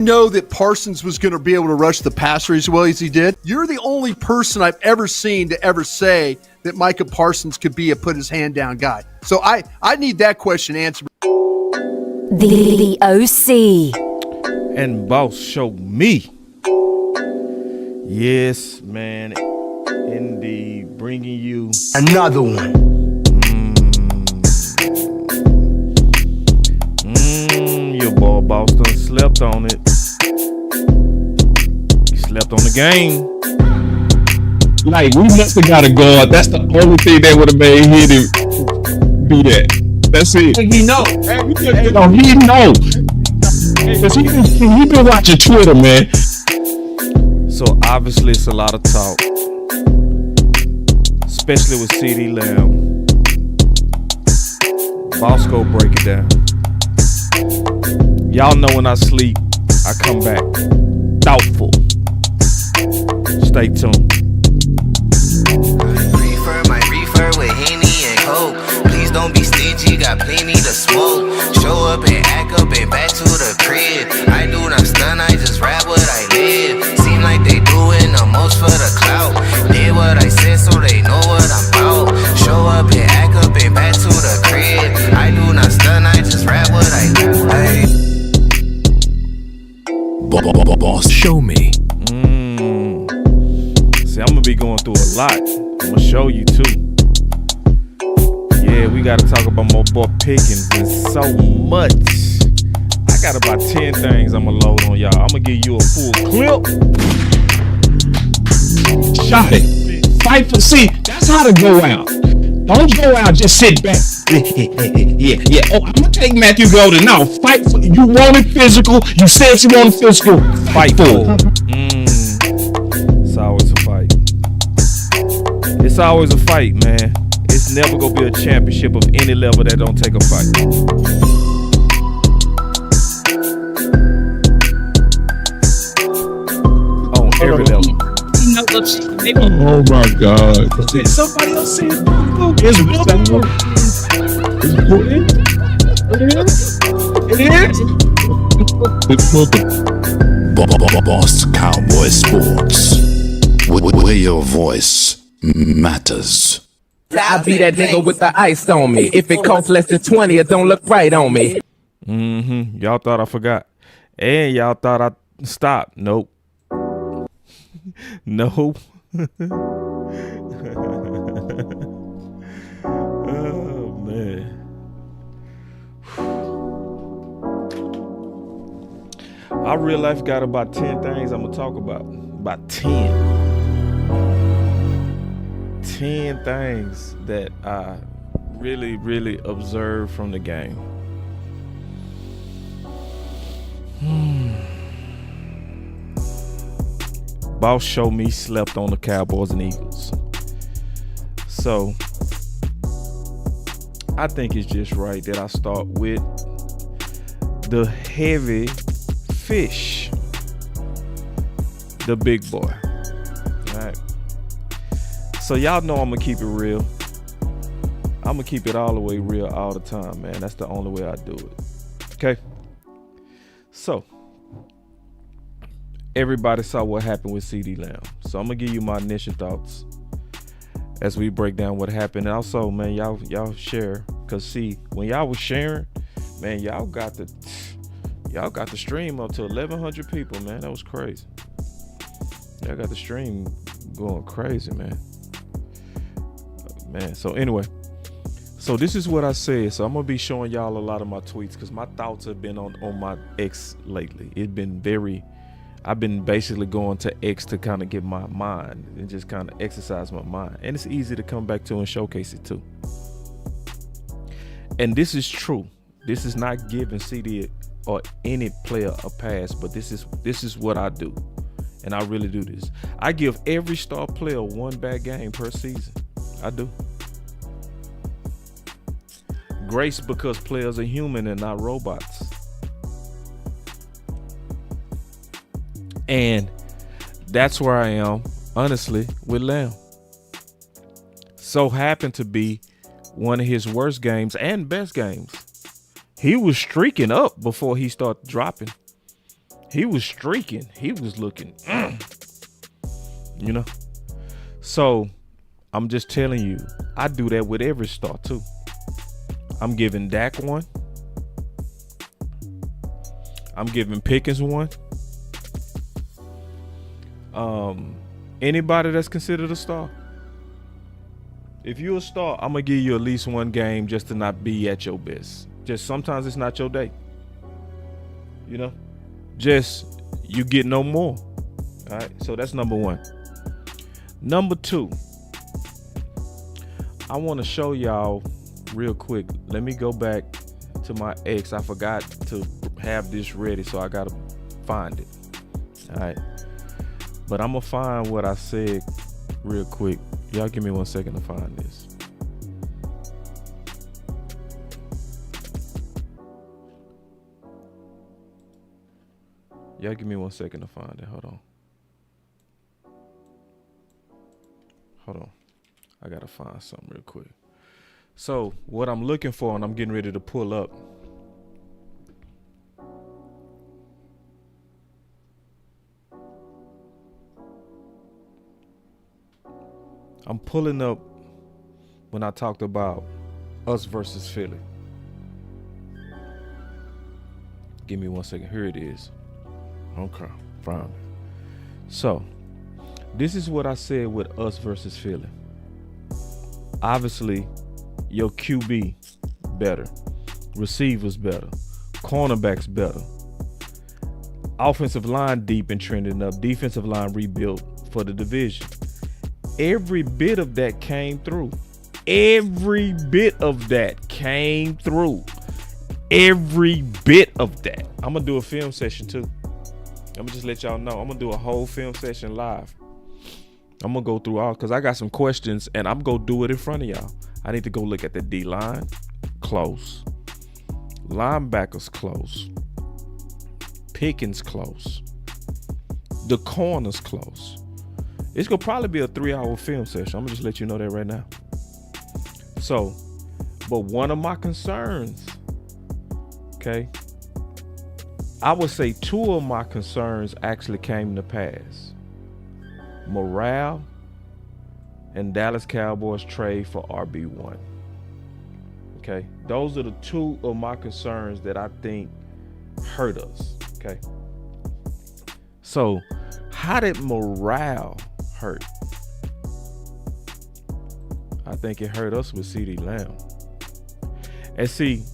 know that Parsons was going to be able to rush the passer as well as he did. You're the only person I've ever seen to ever say that Micah Parsons could be a put his hand down guy. So I need that question answered. The OC. And Boss show me. Yes, man. Indeed. Bringing you another one. Your boy Boss done slept on it. He slept on the game. Like, we must have got a guard. That's the only thing that would have made him do that. That's it. He know. He know. Cause he been watching Twitter, man. So obviously it's a lot of talk, especially with CeeDee Lamb. Boss go break it down. Y'all know when I sleep, I come back doubtful. Stay tuned. My reefer with Henny and Coke. Please don't be stingy, got plenty to smoke. Show up and act up and back to the crib. I do not stun, I just rap what I live. Seem like they doing the most for the clout. Did what I said so they know what I'm about. Show up and act up and back to the crib. I do not stun, I just rap what I live. Boss, show me. See, I'm gonna be going through a lot. I'm gonna show you too. Yeah, we gotta talk about my boy Pickens and so much. I got about 10 things I'm gonna load on y'all. I'm gonna give you a full clip. Shot it. Fight for, see, that's how to go out. Don't go out, just sit back. Yeah. Oh, I'm gonna take Matthew Golden now. Fight for, you wanted physical. You said you wanted physical. Fight for it. It's always a fight. It's always a fight, man. It's never gonna be a championship of any level that don't take a fight. On every level. Oh my God. Somebody else said It is. Boss Cowboy Sports, where your voice matters. I be that nigga with the ice on me. If it costs less than 20, it don't look right on me. Y'all thought I forgot. And y'all thought I stopped. Nope. Nope. Oh, man. I real life got about 10 things I'm going to talk about. About 10. 10 things that I really, really observed from the game. Boss showed me slept on the Cowboys and Eagles. So I think it's just right that I start with the heavy fish, the big boy. All right. So y'all know I'm gonna keep it real. I'm gonna keep it all the way real all the time, man. That's the only way I do it. Okay. So everybody saw what happened with CeeDee Lamb. So I'm gonna give you my initial thoughts as we break down what happened. And also, man, y'all share, cause see, when y'all was sharing, man, y'all got the stream up to 1,100 people, man. That was crazy. Y'all got the stream going crazy, man. Man, so anyway, so this is what I said. So I'm gonna be showing y'all a lot of my tweets because my thoughts have been on my X lately. I've been basically going to X to kind of get my mind and just kind of exercise my mind. And it's easy to come back to and showcase it too. And this is true. This is not giving CeeDee or any player a pass, but this is what I do. And I really do this. I give every star player one bad game per season. I do. Grace, because players are human and not robots. And that's where I am, honestly, with Lamb. So happened to be one of his worst games and best games. He was streaking up before he started dropping. He was streaking. He was looking, you know. So I'm just telling you, I do that with every star too. I'm giving Dak one. I'm giving Pickens one. Anybody that's considered a star. If you're a star, I'm gonna give you at least one game just to not be at your best. Just sometimes it's not your day. You know? Just you get no more. All right. So that's number one. Number two, I want to show y'all real quick. Let me go back to my X. I forgot to have this ready, so I gotta find it. All right. But I'm gonna find what I said real quick. Y'all give me 1 second to find this. Y'all give me 1 second to find it. Hold on. I gotta find something real quick. So what I'm looking for, and I'm getting ready to pull up. I'm pulling up when I talked about us versus Philly. Give me 1 second. Here it is. Okay, found it. So, this is what I said with us versus Philly. Obviously, your QB better, receivers better, cornerbacks better, offensive line deep and trending up, defensive line rebuilt for the division. Every bit of that came through. Every bit of that came through. Every bit of that. I'm going to do a film session too. I'm going to just let y'all know. I'm going to do a whole film session live. I'm going to go through all, because I got some questions, and I'm going to do it in front of y'all. I need to go look at the D-line. Close. Linebackers close. Pickens close. The corners close. It's going to probably be a 3-hour film session. I'm going to just let you know that right now. So, but one of my concerns, okay, I would say 2 of my concerns actually came to pass. Morale and Dallas Cowboys trade for RB1. Okay, those are the 2 of my concerns that I think hurt us. Okay, so how did morale hurt? I think it hurt us with CeeDee Lamb. And see,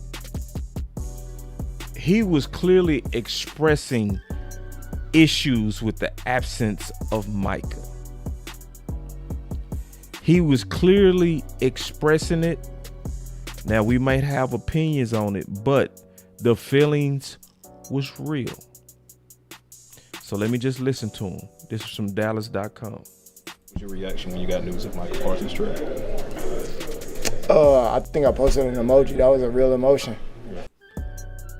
he was clearly expressing issues with the absence of Micah. He was clearly expressing it. Now, we might have opinions on it, but the feelings was real. So let me just listen to him. This is from Dallas.com. What's your reaction when you got news of Michael Parsons' trade? I think I posted an emoji. That was a real emotion.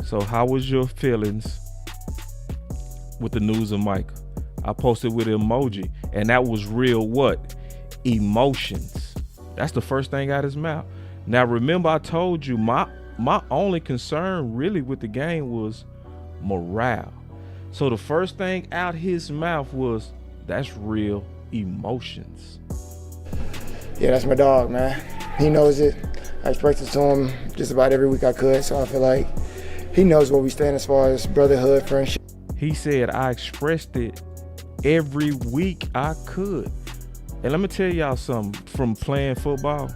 So how was your feelings with the news of Micah? I posted with an emoji, and that was real what? Emotions. That's the first thing out of his mouth. Now remember, I told you my only concern really with the game was morale. So the first thing out his mouth was, that's real emotions. Yeah, that's my dog, man. He knows it. I expressed it to him just about every week I could, so I feel like he knows where we stand as far as brotherhood, friendship. He said, I expressed it every week I could. And let me tell y'all something, from playing football,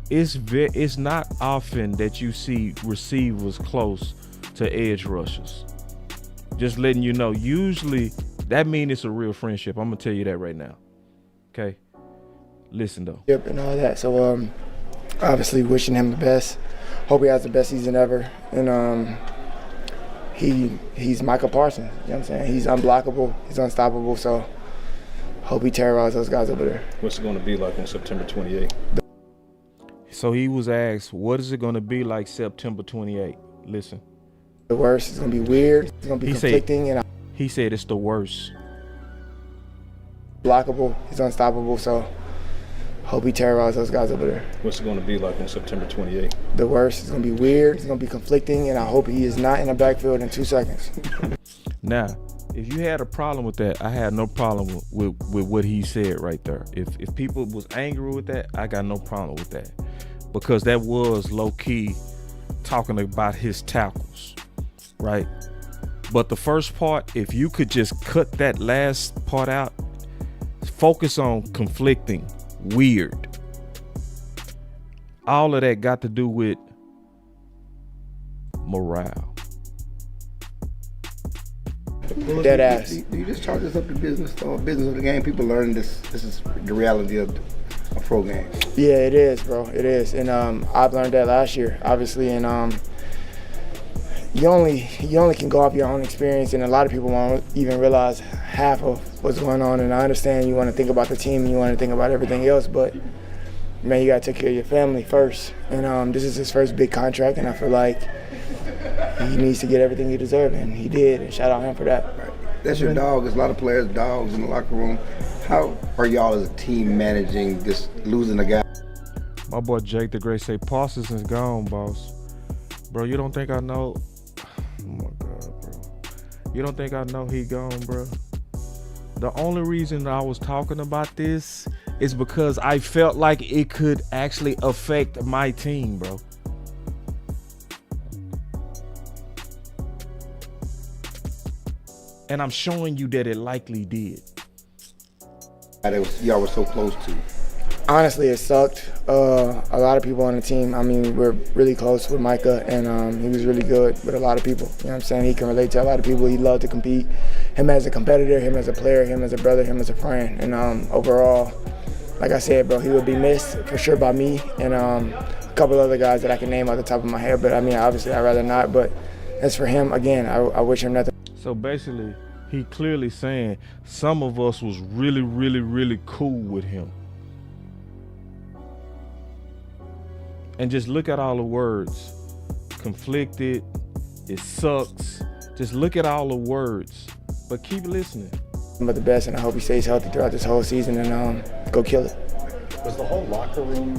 it's not often that you see receivers close to edge rushers. Just letting you know, usually that means it's a real friendship. I'm gonna tell you that right now. Okay? Listen though. Yep, and all that. So obviously wishing him the best. Hope he has the best season ever. And he's Michael Parsons. You know what I'm saying? He's unblockable, he's unstoppable, so hope he terrorizes those guys over there. What's it going to be like on September 28th? So he was asked, what is it going to be like September 28th? Listen. The worst. It's going to be weird. It's going to be conflicting. And he said it's the worst. Blockable. He's unstoppable. So hope he terrorizes those guys over there. What's it going to be like on September 28th? The worst. It's going to be weird. It's going to be conflicting, and I hope he is not in the backfield in 2 seconds. Now, if you had a problem with that, I had no problem with what he said right there. If people was angry with that, I got no problem with that, because that was low key talking about his tackles, right? But the first part, if you could just cut that last part out, focus on conflicting, weird. All of that got to do with morale. Dead ass. Do you just charge us up to business or business of the game? People learn this. This is the reality of a pro game. Yeah, it is, bro. It is, and I've learned that last year, obviously, and you only can go off your own experience, and a lot of people won't even realize half of what's going on. And I understand you want to think about the team and you want to think about everything else, but man, you gotta take care of your family first. And this is his first big contract, and I feel like he needs to get everything he deserves, and he did. And shout out him for that. Right. That's your dog. There's a lot of players, dogs in the locker room. How are y'all as a team managing this losing a guy? My boy Jake the Great say Parsons is gone, boss. Bro, you don't think I know? Oh my God, bro. You don't think I know he gone, bro? The only reason I was talking about this is because I felt like it could actually affect my team, bro. And I'm showing you that it likely did. Y'all were so close to. Honestly, it sucked. A lot of people on the team, I mean, we're really close with Micah, and he was really good with a lot of people. You know what I'm saying? He can relate to a lot of people. He loved to compete. Him as a competitor, him as a player, him as a brother, him as a friend. And overall, like I said, bro, he would be missed for sure by me and a couple other guys that I can name off the top of my head. But, I mean, obviously, I'd rather not. But as for him, again, I wish him nothing. So basically, he clearly saying some of us was really, really, really cool with him. And just look at all the words. Conflicted, it sucks. Just look at all the words, but keep listening. But the best, and I hope he stays healthy throughout this whole season and go kill it. Was the whole locker room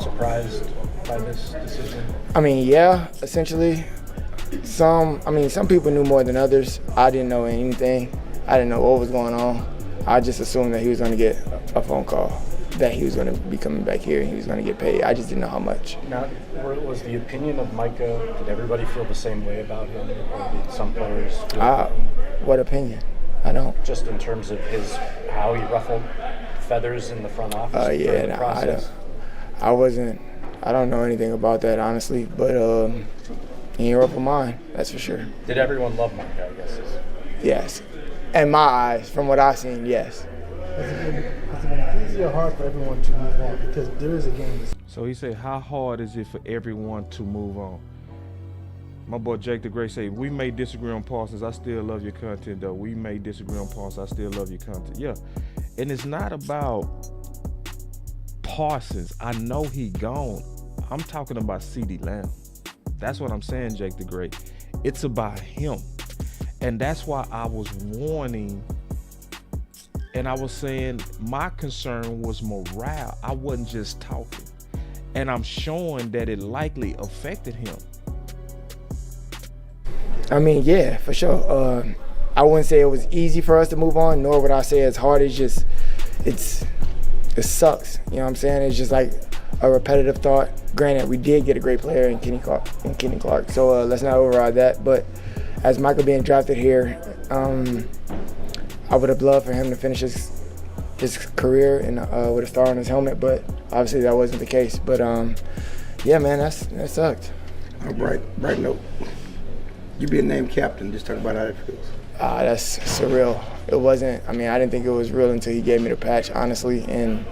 surprised by this decision? I mean, yeah, essentially. Some people knew more than others. I didn't know anything. I didn't know what was going on. I just assumed that he was going to get a phone call, that he was going to be coming back here and he was going to get paid. I just didn't know how much. Now, was the opinion of Micah, did everybody feel the same way about him, or did some players feel what opinion? I don't. Just in terms of how he ruffled feathers in the front office during the process? I don't know anything about that, honestly, but he ain't ruffled mine, that's for sure. Did everyone love Micah, I guess? Yes. In my eyes, from what I've seen, yes. Has it been easy or hard for everyone to move on? Because there is a game. So he said, how hard is it for everyone to move on? My boy Jake the Great say, we may disagree on Parsons, I still love your content though. We may disagree on Parsons, I still love your content. Yeah, and it's not about Parsons. I know he gone. I'm talking about CeeDee Lamb. That's what I'm saying, Jake the Great. It's about him. And that's why I was warning, and I was saying my concern was morale. I wasn't just talking. And I'm showing that it likely affected him. I mean, yeah, for sure. I wouldn't say it was easy for us to move on, nor would I say it's hard. It's just, it sucks. You know what I'm saying? It's just like a repetitive thought. Granted, we did get a great player in Kenny Clark, so let's not override that. But as Michael being drafted here, I would have loved for him to finish his career and with a star on his helmet, but obviously that wasn't the case. But yeah, man, that sucked. All right, bright note. You being named captain, just talk about how that feels. That's surreal. It wasn't, I didn't think it was real until he gave me the patch, honestly, and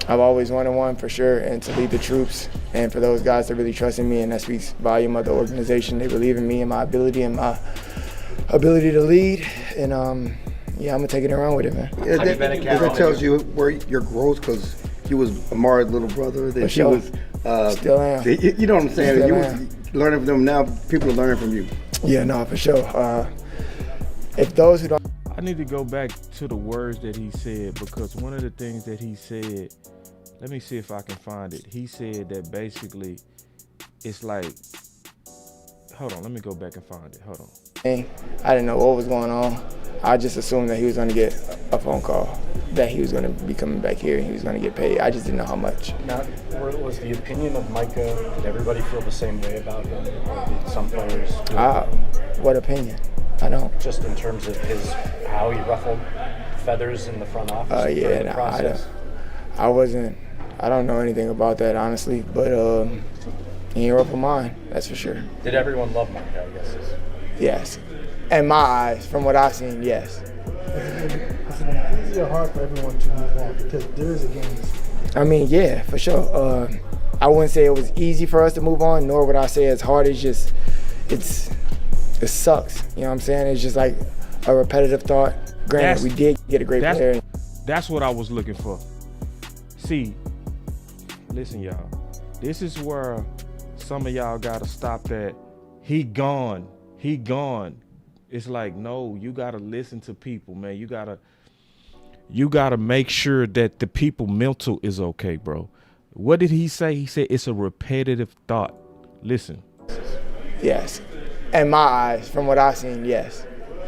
I've always wanted one for sure, and to lead the troops, and for those guys to really trust in me, and that speaks volume of the organization. They believe in me and my ability to lead, and yeah, I'm gonna take it around with it, man. Yeah, that tells you where your growth, because you was Amari's little brother. That sure. was still am. You know what I'm saying? You was learning from them. Now people are learning from you. Yeah, no, for sure. If those who don't. I need to go back to the words that he said, because one of the things that he said, let me see if I can find it. He said that basically it's like, hold on, let me go back and find it. Hold on. I didn't know what was going on. I just assumed that he was going to get a phone call, that he was going to be coming back here and he was going to get paid. I just didn't know how much. Now, was the opinion of Micah, did everybody feel the same way about him? Or did some players? What opinion? I don't. Just in terms of how he ruffled feathers in the front office during the process? I don't know anything about that, honestly, but he ain't ruffled mine, that's for sure. Did everyone love Micah, I guess? Yes. In my eyes, from what I've seen, yes. It's been easy or hard for everyone to move on because there is a game. I mean, yeah, for sure. I wouldn't say it was easy for us to move on, nor would I say it's hard. It's just, it sucks. You know what I'm saying? It's just like a repetitive thought. Granted, we did get a great player. That's what I was looking for. See, listen, y'all. This is where some of y'all got to stop that. He gone. It's like, no, you got to listen to people, man. You got to make sure that the people mental is okay, bro. What did he say? He said it's a repetitive thought. Listen. Yes. In my eyes, from what I've seen, yes.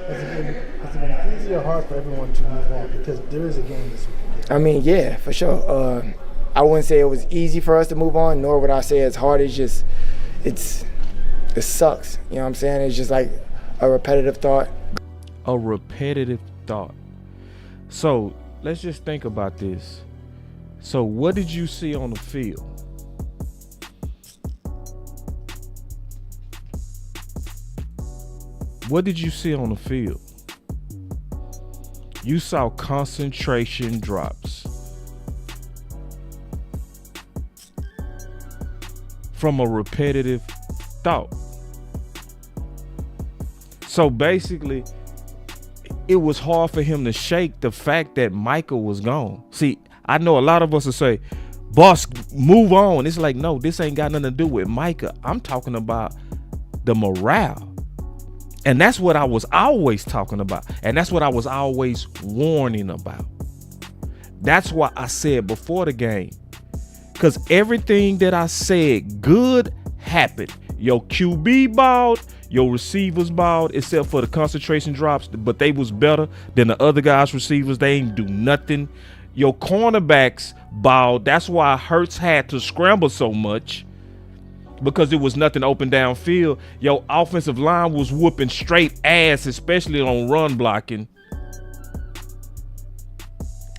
It's been easy or hard for everyone to move on because there is a game this week. I mean, yeah, for sure. I wouldn't say it was easy for us to move on, nor would I say it's hard. It's just, it sucks. You know what I'm saying? It's just like a repetitive thought. A repetitive thought. So let's just think about this. So what did you see on the field? What did you see on the field? You saw concentration drops from a repetitive thought. So basically, it was hard for him to shake the fact that Micah was gone. See, I know a lot of us will say, boss, move on. It's like, no, this ain't got nothing to do with Micah. I'm talking about the morale. And that's what I was always talking about. And that's what I was always warning about. That's why I said before the game, because everything that I said good happened. Your QB balled, your receivers balled, except for the concentration drops, but they was better than the other guys' receivers. They ain't do nothing. Your cornerbacks balled. That's why Hurts had to scramble so much, because there was nothing open downfield. Your offensive line was whooping straight ass, especially on run blocking.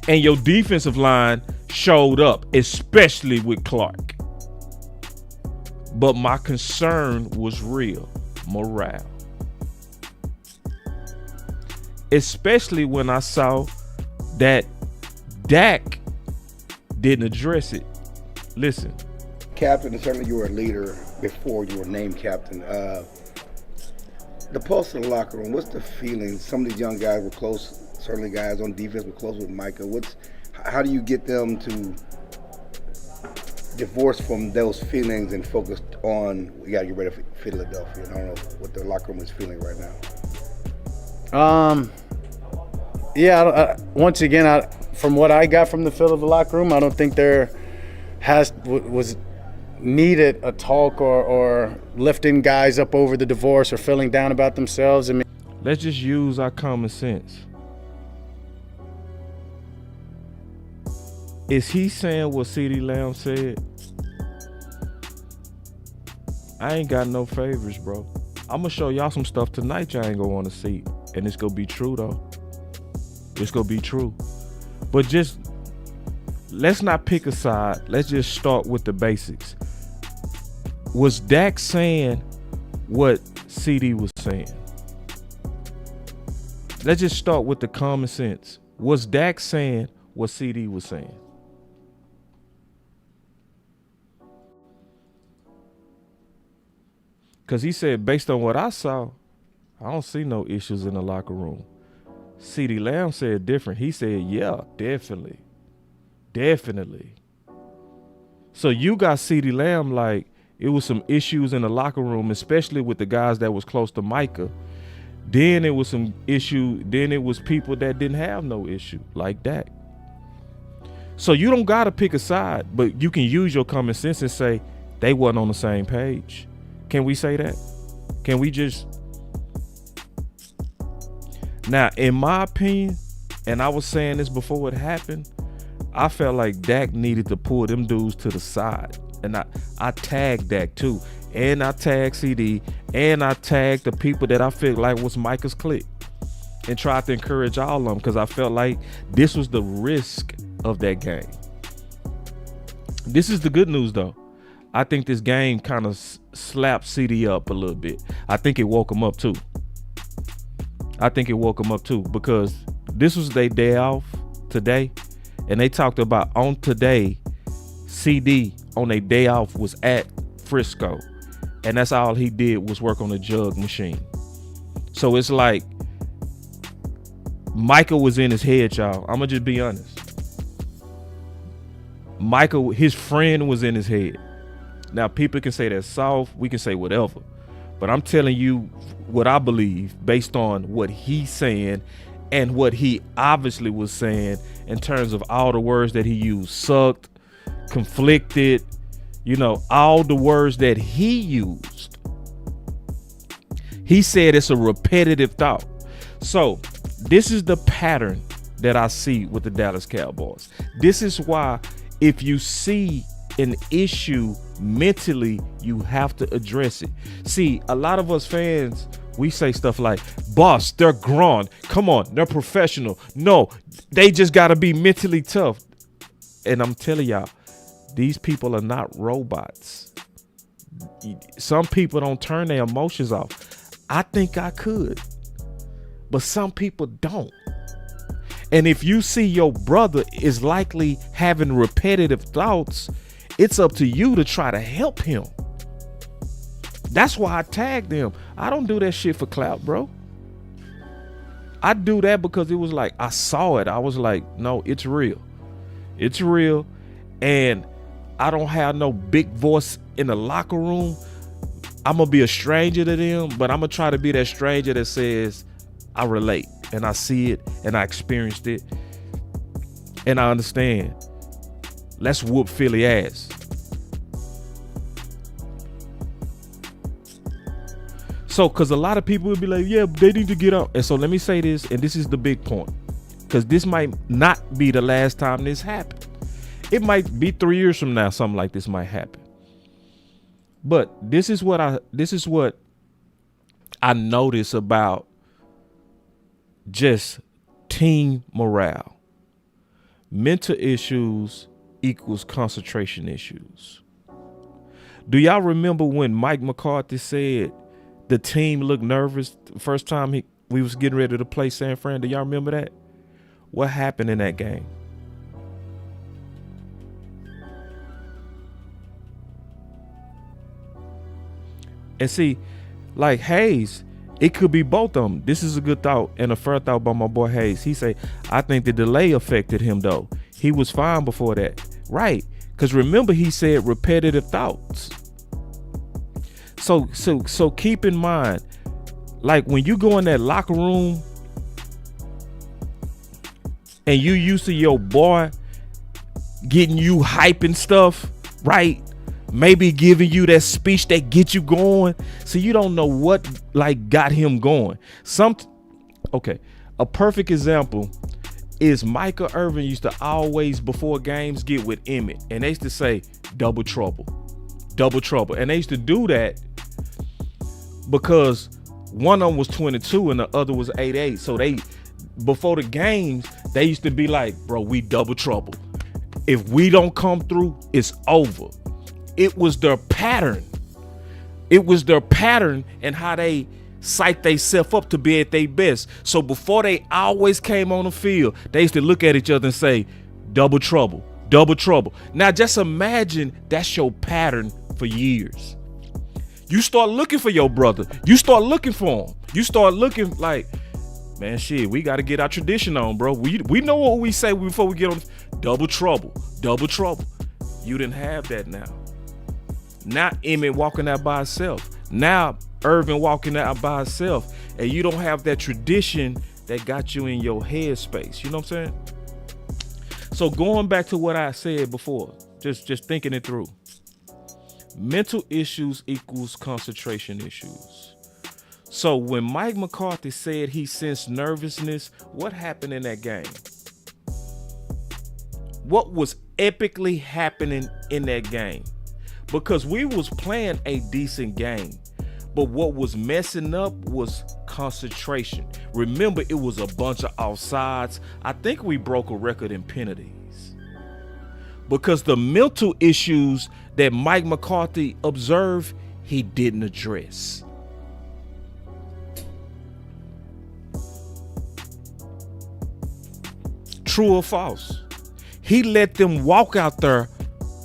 And your defensive line showed up, especially with Clark. But my concern was real, morale. Especially when I saw that Dak didn't address it. Listen. Captain, and certainly you were a leader before you were named captain. The pulse in the locker room, what's the feeling? Some of these young guys were close, certainly guys on defense were close with Micah. How do you get them to divorce from those feelings and focus on, we got to get ready for Philadelphia? I don't know what the locker room is feeling right now. Once again, from what I got from the feel of the locker room, I don't think there was needed a talk or lifting guys up over the divorce or feeling down about themselves. I mean, let's just use our common sense. Is he saying what CeeDee Lamb said? I ain't got no favors, bro. I'm gonna show y'all some stuff tonight y'all ain't gonna want to see, and it's gonna be true though. It's gonna be true. But just let's not pick a side. Let's just start with the basics. Was Dak saying what CeeDee was saying? Let's just start with the common sense. Was Dak saying what CeeDee was saying? Because he said, based on what I saw, I don't see no issues in the locker room. CeeDee Lamb said different. He said, yeah, definitely. Definitely. So you got CeeDee Lamb like it was some issues in the locker room, especially with the guys that was close to Micah, Then it was some issue. Then it was people that didn't have no issue, like Dak. So you don't gotta pick a side, but you can use your common sense and say they wasn't on the same page. Can we say that? Can we just? Now, in my opinion, and I was saying this before it happened, I felt like Dak needed to pull them dudes to the side. And I tagged Dak too. And I tagged CeeDee. And I tagged the people that I felt like was Micah's clique. And tried to encourage all of them because I felt like this was the risk of that game. This is the good news though. I think this game kind of slapped CeeDee up a little bit. I think it woke him up too. Because this was their day off today. And they talked about on today, CeeDee on their day off was at Frisco. And that's all he did was work on the jug machine. So it's like Micah was in his head, y'all. I'm going to just be honest. Micah, his friend was in his head. Now, people can say that's soft. We can say whatever. But I'm telling you what I believe based on what he's saying and what he obviously was saying in terms of all the words that he used. Sucked, conflicted, all the words that he used. He said it's a repetitive thought. So this is the pattern that I see with the Dallas Cowboys. This is why if you see an issue mentally, you have to address it. See, a lot of us fans, we say stuff like, boss, they're grown. Come on, they're professional. No, they just got to be mentally tough. And I'm telling y'all, these people are not robots. Some people don't turn their emotions off. I think I could, but some people don't. And if you see your brother is likely having repetitive thoughts, it's up to you to try to help him. That's why I tagged him. I don't do that shit for clout, bro. I do that because it was like, I saw it. I was like, no, it's real. It's real. And I don't have no big voice in the locker room. I'm going to be a stranger to them, but I'm going to try to be that stranger that says, I relate and I see it and I experienced it and I understand. Let's whoop Philly ass. So, because a lot of people would be like, yeah, they need to get out. And so let me say this, and this is the big point, because this might not be the last time this happened. It might be 3 years from now, something like this might happen. But this is what I notice about just team morale. Mental issues equals concentration issues. Do y'all remember when Mike McCarthy said the team looked nervous the first time we was getting ready to play San Fran? Do y'all remember that? What happened in that game? And see, like Hayes, it could be both of them. This is a good thought and a fair thought by my boy Hayes. He say, I think the delay affected him though. He was fine before that. Right. Because remember he said repetitive thoughts. So keep in mind, like when you go in that locker room and you used to your boy getting you hype and stuff, right? Maybe giving you that speech that get you going. So you don't know what like got him going. A perfect example is Michael Irvin used to always before games get with Emmett, and they used to say double trouble. And they used to do that because one of them was 22 and the other was 8'8". So they, before the games, they used to be like, bro, we double trouble. If we don't come through, it's over. It was their pattern. And how they psych themselves up to be at their best. So before they always came on the field, they used to look at each other and say, double trouble. Now just imagine that's your pattern for years. You start looking for your brother. You start looking for him. You start looking like, man, shit, we got to get our tradition on, bro. We know what we say before we get on. Double trouble. You didn't have that now. Not Emmett walking out by himself. Now Irvin walking out by himself, and you don't have that tradition that got you in your head space. You know what I'm saying? So going back to what I said before, just thinking it through. Mental issues equals concentration issues. So when Mike McCarthy said he sensed nervousness, what happened in that game? What was epically happening in that game? Because we was playing a decent game, but what was messing up was concentration. Remember, it was a bunch of offsides. I think we broke a record in penalties. Because the mental issues that Mike McCarthy observed, he didn't address. True or false? He let them walk out there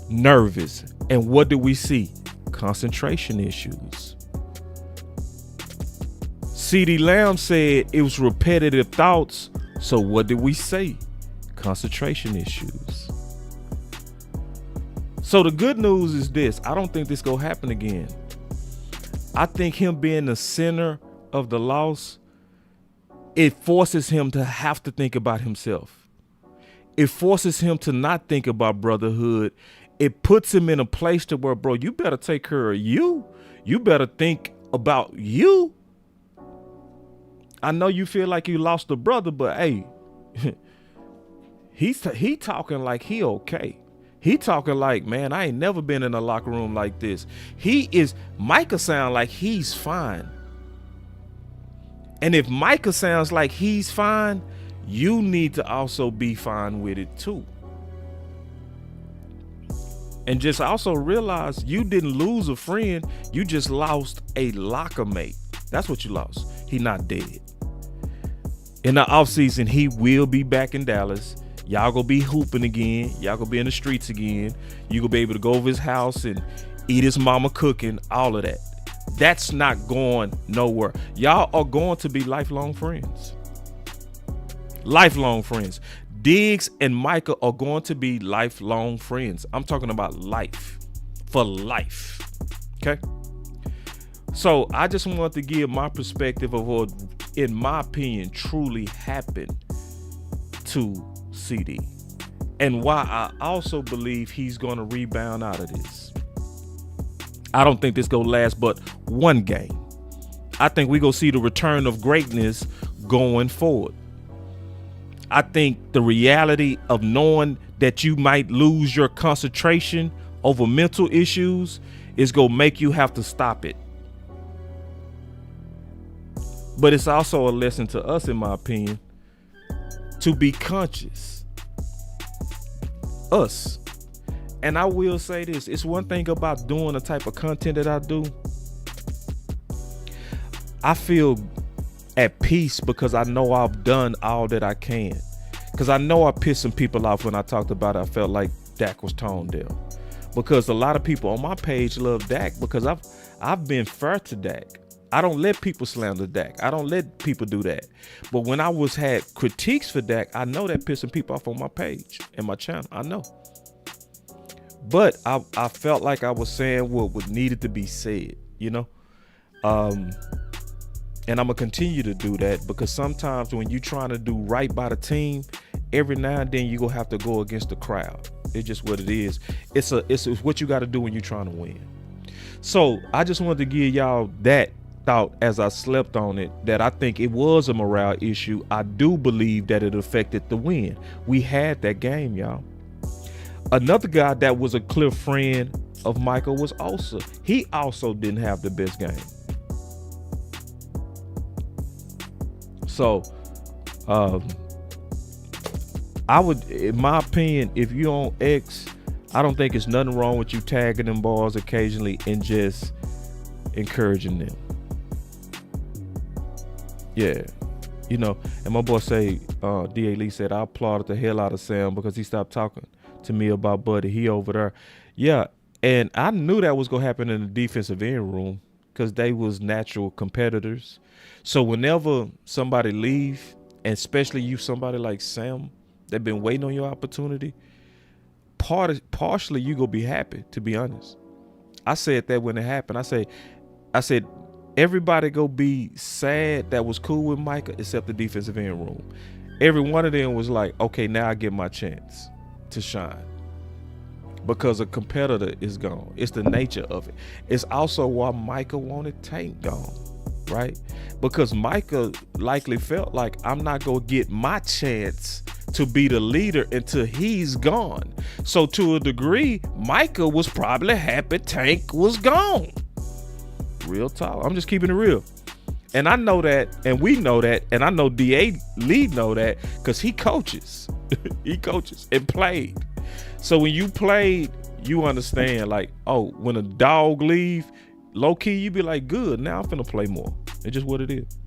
nervous. And what do we see? Concentration issues. CeeDee Lamb said it was repetitive thoughts. So what did we say? Concentration issues. So the good news is this. I don't think this gonna happen again. I think him being the center of the loss, it forces him to have to think about himself. It forces him to not think about brotherhood. It puts him in a place to where, bro, you better take care of you. You better think about you. I know you feel like you lost a brother, but hey, he talking like he okay. He talking like, man, I ain't never been in a locker room like this. Micah sound like he's fine. And if Micah sounds like he's fine, you need to also be fine with it too. And just also realize you didn't lose a friend. You just lost a locker mate. That's what you lost. He not dead. In the offseason, he will be back in Dallas. Y'all gonna be hooping again. Y'all gonna be in the streets again. You gonna be able to go over his house and eat his mama cooking, all of that. That's not going nowhere. Y'all are going to be lifelong friends. Lifelong friends. Diggs and Micah are going to be lifelong friends. I'm talking about life. For life. Okay? So I just wanted to give my perspective of what, in my opinion, truly happened to CeeDee. And why I also believe he's going to rebound out of this. I don't think this going to last but one game. I think we're going to see the return of greatness going forward. I think the reality of knowing that you might lose your concentration over mental issues is going to make you have to stop it. But it's also a lesson to us, in my opinion, to be conscious. Us. And I will say this. It's one thing about doing the type of content that I do. I feel at peace because I know I've done all that I can. Because I know I pissed some people off when I talked about it. I felt like Dak was tone deaf. Because a lot of people on my page love Dak because I've been fair to Dak. I don't let people slander Dak. I don't let people do that. But when I had critiques for Dak, I know that pissing people off on my page and my channel. I know. But I felt like I was saying what needed to be said, you know? And I'm going to continue to do that because sometimes when you're trying to do right by the team, every now and then you're going to have to go against the crowd. It's just what it is. It's what you got to do when you're trying to win. So I just wanted to give y'all that thought as I slept on it, that I think it was a morale issue. I do believe that it affected the win. We had that game, y'all. Another guy that was a clear friend of Michael was Osa. He also didn't have the best game. So, I would, in my opinion, if you're on X, I don't think it's nothing wrong with you tagging them balls occasionally and just encouraging them. Yeah, you know, and my boy say, D.A. Lee said, I applauded the hell out of Sam because he stopped talking to me about Buddy. He over there. Yeah, and I knew that was going to happen in the defensive end room because they was natural competitors. So whenever somebody leave, and especially you, somebody like Sam, that been waiting on your opportunity, partially you gonna be happy, to be honest. I said that when it happened. I said, everybody go be sad that was cool with Micah except the defensive end room. Every one of them was like, okay, now I get my chance to shine. Because a competitor is gone. It's the nature of it. It's also why Micah wanted Tank gone, right? Because Micah likely felt like, I'm not going to get my chance to be the leader until he's gone. So to a degree, Micah was probably happy Tank was gone. Real talk. I'm just keeping it real. And I know that, and we know that, and I know D.A. Lee know that because he coaches. He coaches and played. So when you played, you understand, like, oh, when a dog leave, low-key, you be like, good, now I'm finna play more. It's just what it is.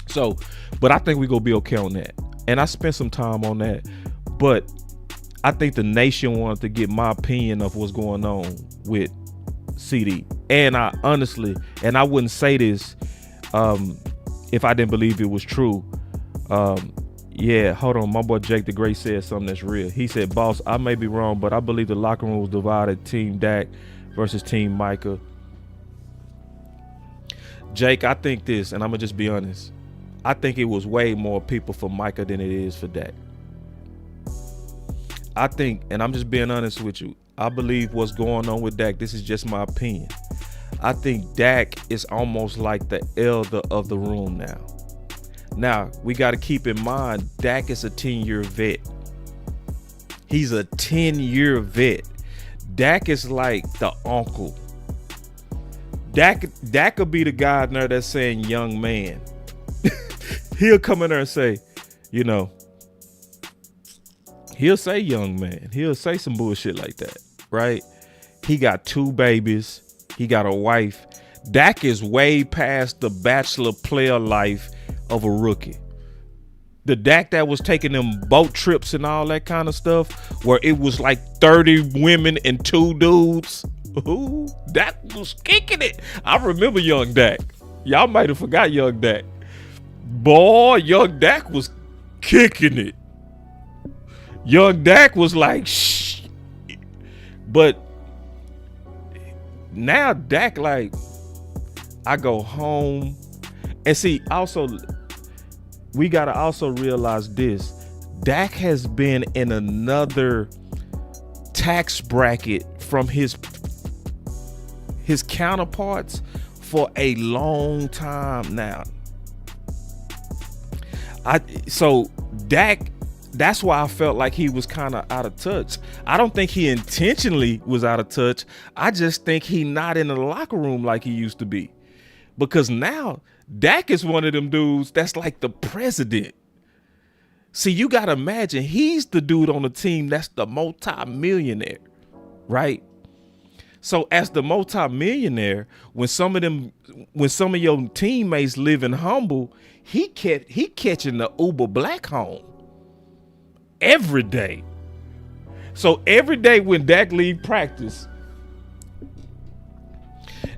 So, but I think we gonna be okay on that. And I spent some time on that. But I think the nation wanted to get my opinion of what's going on with CeeDee. And I honestly, and I wouldn't say this if I didn't believe it was true. Yeah, hold on. My boy Jake the Great said something that's real. He said, boss, I may be wrong, but I believe the locker room was divided, Team Dak versus Team Micah. Jake, I think this, and I'm going to just be honest. I think it was way more people for Micah than it is for Dak. I think, and I'm just being honest with you, I believe what's going on with Dak, this is just my opinion. I think Dak is almost like the elder of the room now. Now, we got to keep in mind, Dak is a 10-year vet. He's a 10-year vet. Dak is like the uncle. Dak could be the guy in there that's saying young man. He'll come in there and say, you know, he'll say young man. He'll say some bullshit like that, right? He got 2 babies. He got a wife. Dak is way past the bachelor player life of a rookie. The Dak that was taking them boat trips and all that kind of stuff, where it was like 30 women and 2 dudes. Ooh, Dak was kicking it. I remember young Dak. Y'all might have forgot young Dak. Boy, young Dak was kicking it. Young Dak was like, shh. But now Dak, like, I go home. And see, also, we got to also realize this. Dak has been in another tax bracket from his counterparts for a long time now. So Dak, that's why I felt like he was kind of out of touch. I don't think he intentionally was out of touch. I just think he not in the locker room like he used to be. Because now Dak is one of them dudes that's like the president. See, you got to imagine he's the dude on the team that's the multi-millionaire, right? So as the multi-millionaire, when some of your teammates living humble, he catching the Uber Black home every day. So every day when Dak leave practice,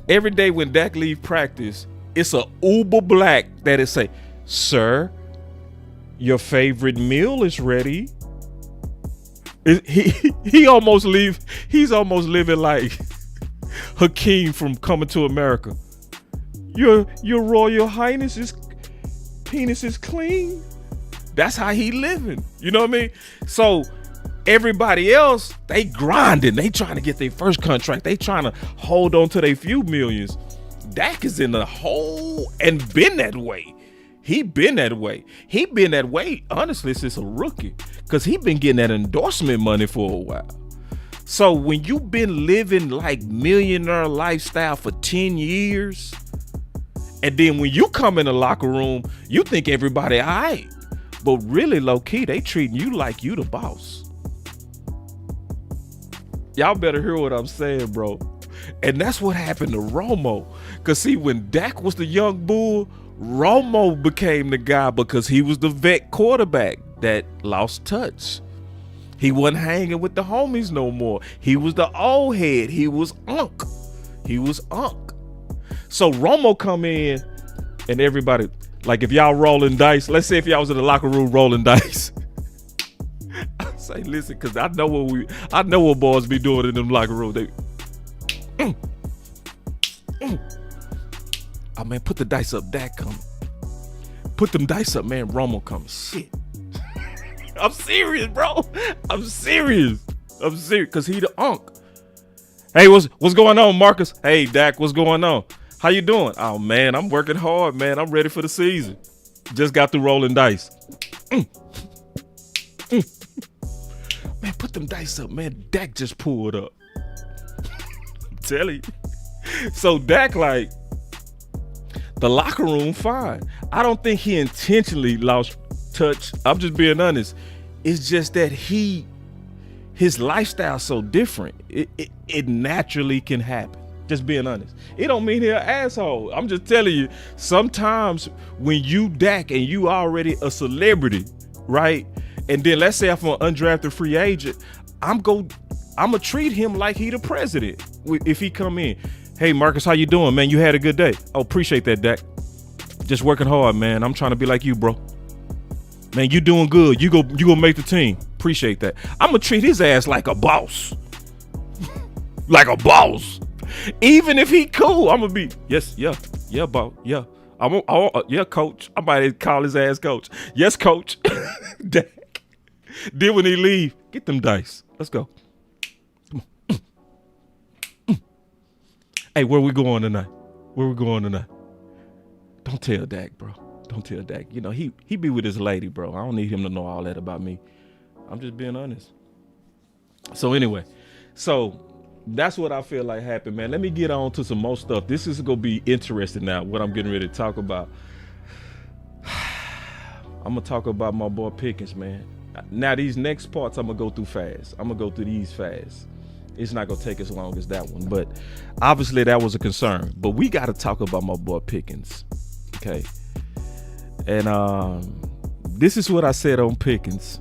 it's a Uber Black that it say, sir, your favorite meal is ready. He's almost living like Hakeem from Coming to America. Your Royal Highness's penis is clean. That's how he living. You know what I mean? So everybody else, they grinding. They trying to get their first contract. They trying to hold on to their few millions. Dak is in the hole and been that way. He been that way, honestly, since a rookie. Because he been getting that endorsement money for a while. So when you been living like millionaire lifestyle for 10 years, and then when you come in the locker room, you think everybody all right. But really, low-key, they treating you like you the boss. Y'all better hear what I'm saying, bro. And that's what happened to Romo. Because, see, when Dak was the young bull, Romo became the guy because he was the vet quarterback that lost touch. He wasn't hanging with the homies no more. He was the old head. He was Unc. So Romo come in and everybody, like if y'all rolling dice, let's say if y'all was in the locker room rolling dice. I say, listen, because I know what boys be doing in them locker room. Oh, man, put the dice up. Dak coming. Put them dice up, man. Romo coming. Shit. I'm serious, bro. I'm serious. Because he the unk. Hey, what's going on, Marcus? Hey, Dak, what's going on? How you doing? Oh, man, I'm working hard, man. I'm ready for the season. Just got through rolling dice. Man, put them dice up, man. Dak just pulled up. I'm telling you. So Dak, like, the locker room, fine. I don't think he intentionally lost touch. I'm just being honest. It's just that his lifestyle's so different. It naturally can happen. Just being honest. It don't mean he's an asshole. I'm just telling you, sometimes when you Dak and you already a celebrity, right? And then let's say if I'm an undrafted free agent, I'm gonna treat him like he the president if he come in. Hey, Marcus, how you doing, man? You had a good day? Oh, appreciate that, Dak. Just working hard, man. I'm trying to be like you, bro. Man, you doing good. You gonna make the team. Appreciate that. I'm gonna treat his ass like a boss. Like a boss. Even if he cool, I'm gonna be, yeah, boss, yeah. Yeah, coach. I might call his ass coach. Yes, coach. Dak. Then when he leave, get them dice. Let's go. Come on. Hey, where we going tonight? Don't tell Dak, bro. Don't tell Dak. You know, he be with his lady, bro. I don't need him to know all that about me. I'm just being honest. So anyway, that's what I feel like happened, man. Let me get on to some more stuff. This is going to be interesting now, what I'm getting ready to talk about. I'm going to talk about my boy Pickens, man. Now, these next parts I'm going to go through fast. I'm going to go through these fast. It's not going to take as long as that one. But obviously, that was a concern. But we got to talk about my boy Pickens. Okay. And this is what I said on Pickens.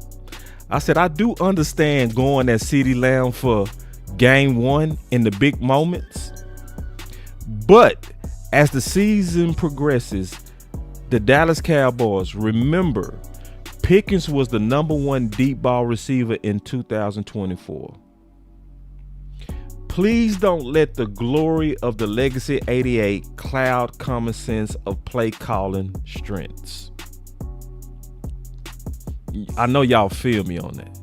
I said, I do understand going at CeeDee Lamb for game one in the big moments. But as the season progresses, the Dallas Cowboys, remember, Pickens was the #1 deep ball receiver in 2024. Please don't let the glory of the Legacy 88 cloud common sense of play calling strengths. I know y'all feel me on that.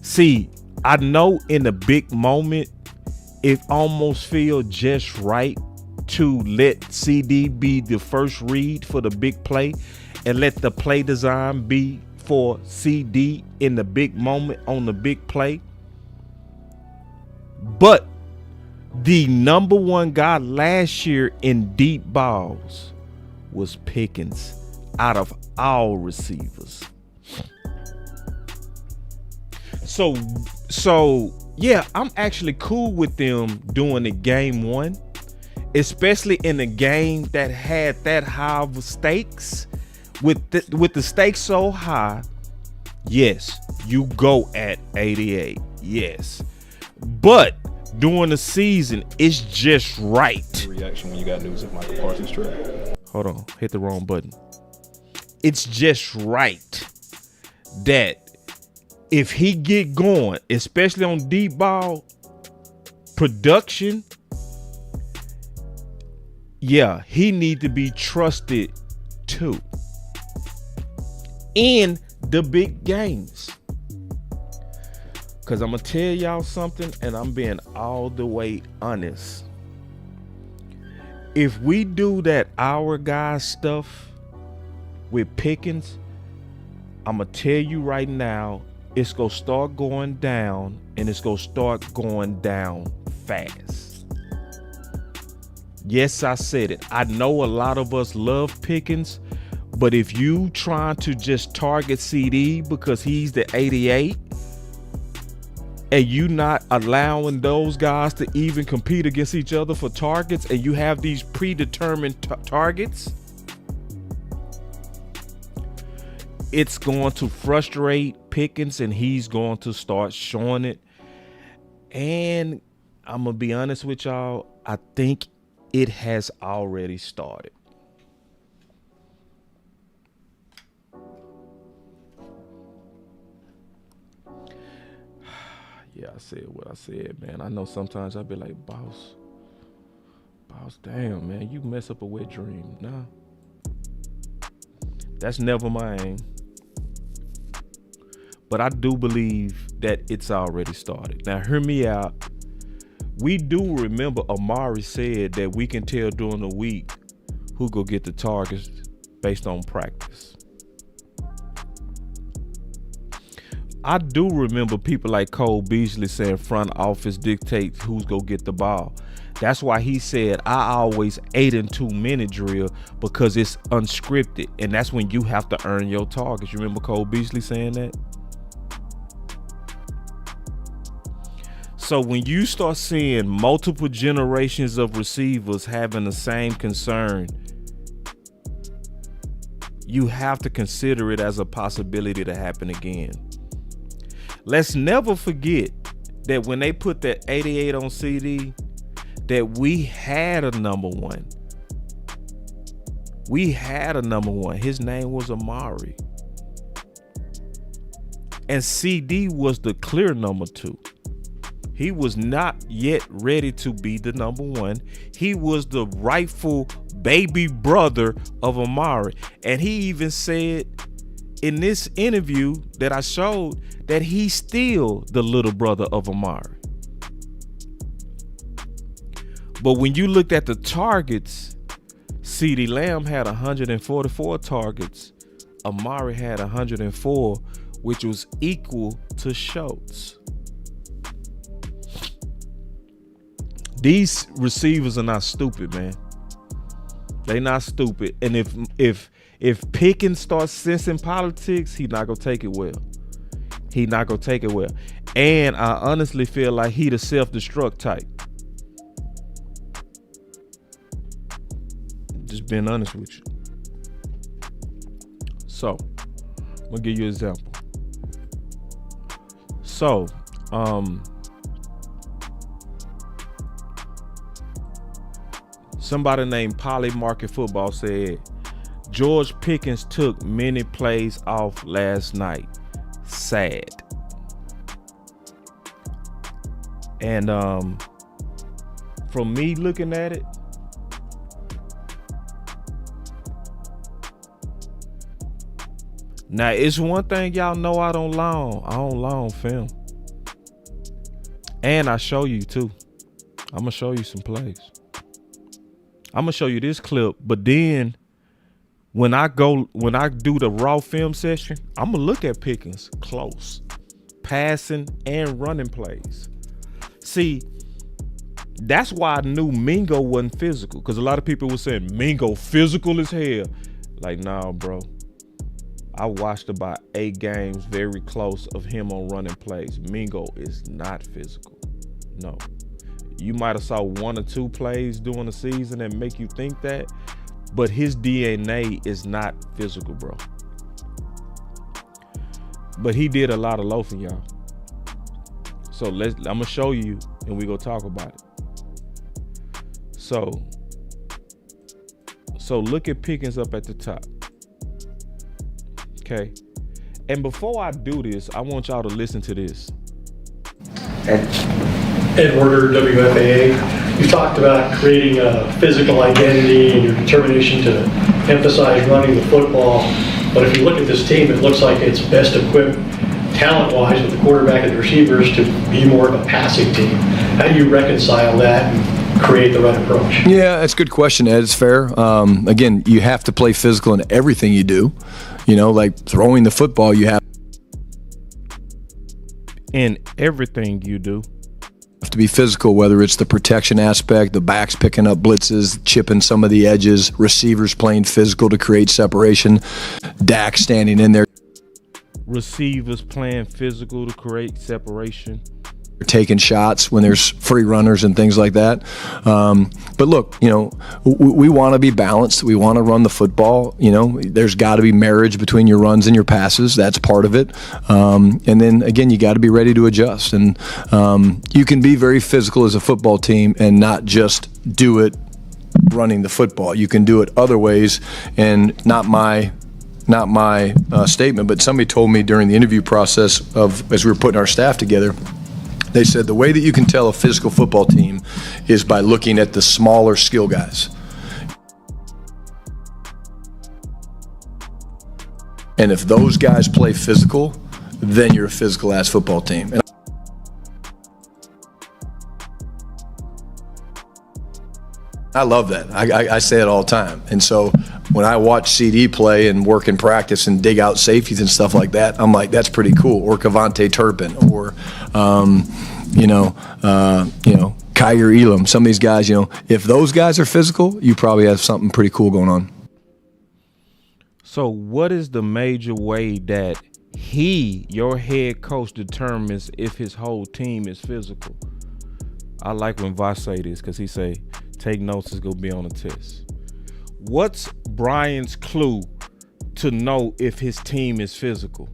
See, I know in the big moment, it almost feels just right to let CD be the first read for the big play and let the play design be for CD in the big moment on the big play. But the #1 guy last year in deep balls was Pickens out of all receivers. So yeah, I'm actually cool with them doing the game one, especially in a game that had that high of stakes. With the stakes so high, yes, you go at 88, yes. But during the season, it's just right. Reaction when you got news of Michael Parsons trade. Hold on, hit the wrong button. It's just right that if he get going, especially on deep ball production, yeah, he need to be trusted too in the big games. Because I'm going to tell y'all something, and I'm being all the way honest. If we do that our guy stuff with Pickens, I'm going to tell you right now, it's going to start going down, and it's going to start going down fast. Yes, I said it. I know a lot of us love Pickens, but if you trying to just target CD because he's the 88, and you not allowing those guys to even compete against each other for targets, and you have these predetermined targets, it's going to frustrate Pickens, and he's going to start showing it. And I'm going to be honest with y'all, I think it has already started. Yeah, I said what I said, man. I know sometimes I'll be like, boss, Boss, damn, man, you mess up a wet dream. Nah. That's never my aim. But I do believe that it's already started. Now, hear me out. We do remember Amari said that we can tell during the week who go get the targets based on practice. I do remember people like Cole Beasley saying front office dictates who's gonna get the ball. That's why he said, I always 8 and 2 minute drill because it's unscripted. And that's when you have to earn your targets. You remember Cole Beasley saying that? So when you start seeing multiple generations of receivers having the same concern, you have to consider it as a possibility to happen again. Let's never forget that when they put that 88 on CeeDee, that we had a number one. We had a number one. His name was Amari. And CeeDee was the clear number 2. He was not yet ready to be the number one. He was the rightful baby brother of Amari. And he even said in this interview that I showed that he's still the little brother of Amari. But when you looked at the targets, CeeDee Lamb had 144 targets. Amari had 104, which was equal to Schultz. These receivers are not stupid, man. They not stupid. And if Pickens starts sensing politics, he not gonna take it well. He not gonna take it well. And I honestly feel like he the self-destruct type. Just being honest with you. So, I'm gonna give you an example. So, somebody named Polly Market Football said, George Pickens took many plays off last night. Sad. And from me looking at it, now it's one thing y'all know I don't long film. And I show you too. I'm gonna show you some plays. I'm gonna show you this clip, but then when I do the raw film session, I'm gonna look at Pickens close, passing and running plays. See, that's why I knew Mingo wasn't physical, because a lot of people were saying Mingo physical as hell. Like, nah, bro. I watched about 8 games very close of him on running plays. Mingo is not physical. No. You might have saw 1 or 2 plays during the season that make you think that, but his DNA is not physical, bro. But he did a lot of loafing, y'all. So I'm gonna show you and we gonna talk about it. So look at Pickens up at the top. Okay. And before I do this, I want y'all to listen to this. Ed Werder, WFAA. You talked about creating a physical identity and your determination to emphasize running the football. But if you look at this team, it looks like it's best equipped talent-wise with the quarterback and the receivers to be more of a passing team. How do you reconcile that and create the right approach? Yeah, that's a good question, Ed. It's fair. Again, you have to play physical in everything you do. You know, like throwing the football, you have in everything you do. Have to be physical, whether it's the protection aspect, the backs picking up blitzes, chipping some of the edges, receivers playing physical to create separation, Dak standing in there. Receivers playing physical to create separation. Taking shots when there's free runners and things like that. But look, you know, we want to be balanced. We want to run the football. You know, there's got to be marriage between your runs and your passes. That's part of it. And then again, you got to be ready to adjust. And you can be very physical as a football team and not just do it running the football. You can do it other ways. And not my statement, but somebody told me during the interview process as we were putting our staff together, They said the way that you can tell a physical football team is by looking at the smaller skill guys. And if those guys play physical, then you're a physical-ass football team. And I love that. I say it all the time. And so when I watch CD play and work in practice and dig out safeties and stuff like that, I'm like, that's pretty cool. Or Kavontae Turpin, or Kyrie Elam. Some of these guys, if those guys are physical, you probably have something pretty cool going on. So what is the major way that your head coach, determines if his whole team is physical? I like when Voss say this, because he say, take notes, is going to be on a test. What's Brian's clue to know if his team is physical?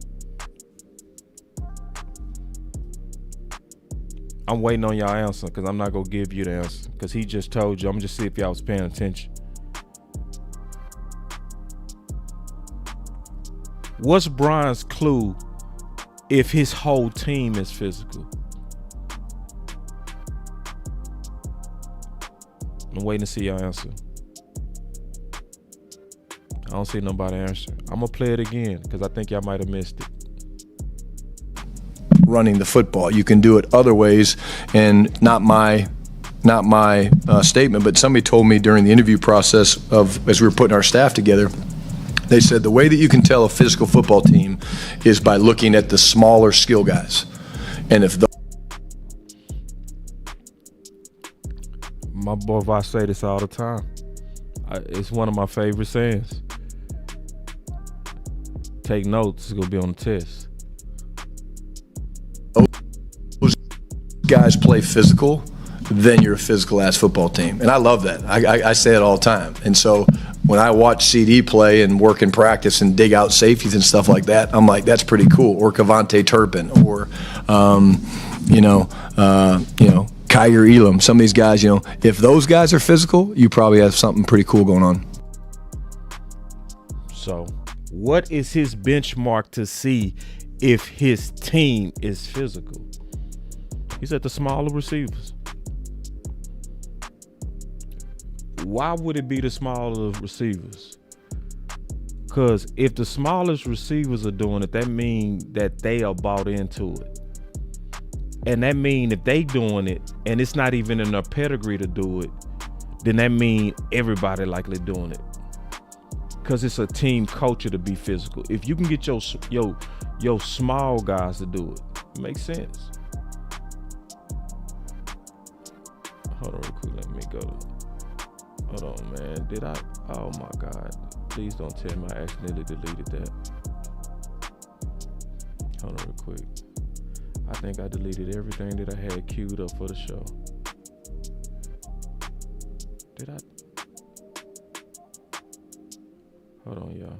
I'm waiting on y'all answer, because I'm not going to give you the answer, because he just told you. I'm just see if y'all was paying attention. What's Brian's clue if his whole team is physical? I'm waiting to see y'all answer. I don't see nobody answer. I'm gonna play it again because I think y'all might have missed it. Running the football, you can do it other ways, and not my statement, but somebody told me during the interview process as we were putting our staff together, they said the way that you can tell a physical football team is by looking at the smaller skill guys. And if my boy Voss say this all the time. It's one of my favorite sayings. Take notes, it's gonna be on the test. Those guys play physical, then you're a physical-ass football team. And I love that. I say it all the time. And so when I watch CD play and work in practice and dig out safeties and stuff like that, I'm like, that's pretty cool. Or Kavontae Turpin, or Kyrie Elam. Some of these guys, if those guys are physical, you probably have something pretty cool going on. So what is his benchmark to see if his team is physical? He's at the smaller receivers. Why would it be the smaller receivers? Because if the smallest receivers are doing it, that means that they are bought into it. And that means if they doing it and it's not even in their pedigree to do it, then that means everybody likely doing it. Because it's a team culture to be physical. If you can get your small guys to do it, it makes sense. Hold on real quick, let me go. Hold on, man. Oh my God. Please don't tell me I accidentally deleted that. Hold on real quick. I think I deleted everything that I had queued up for the show. Did I? Hold on, y'all.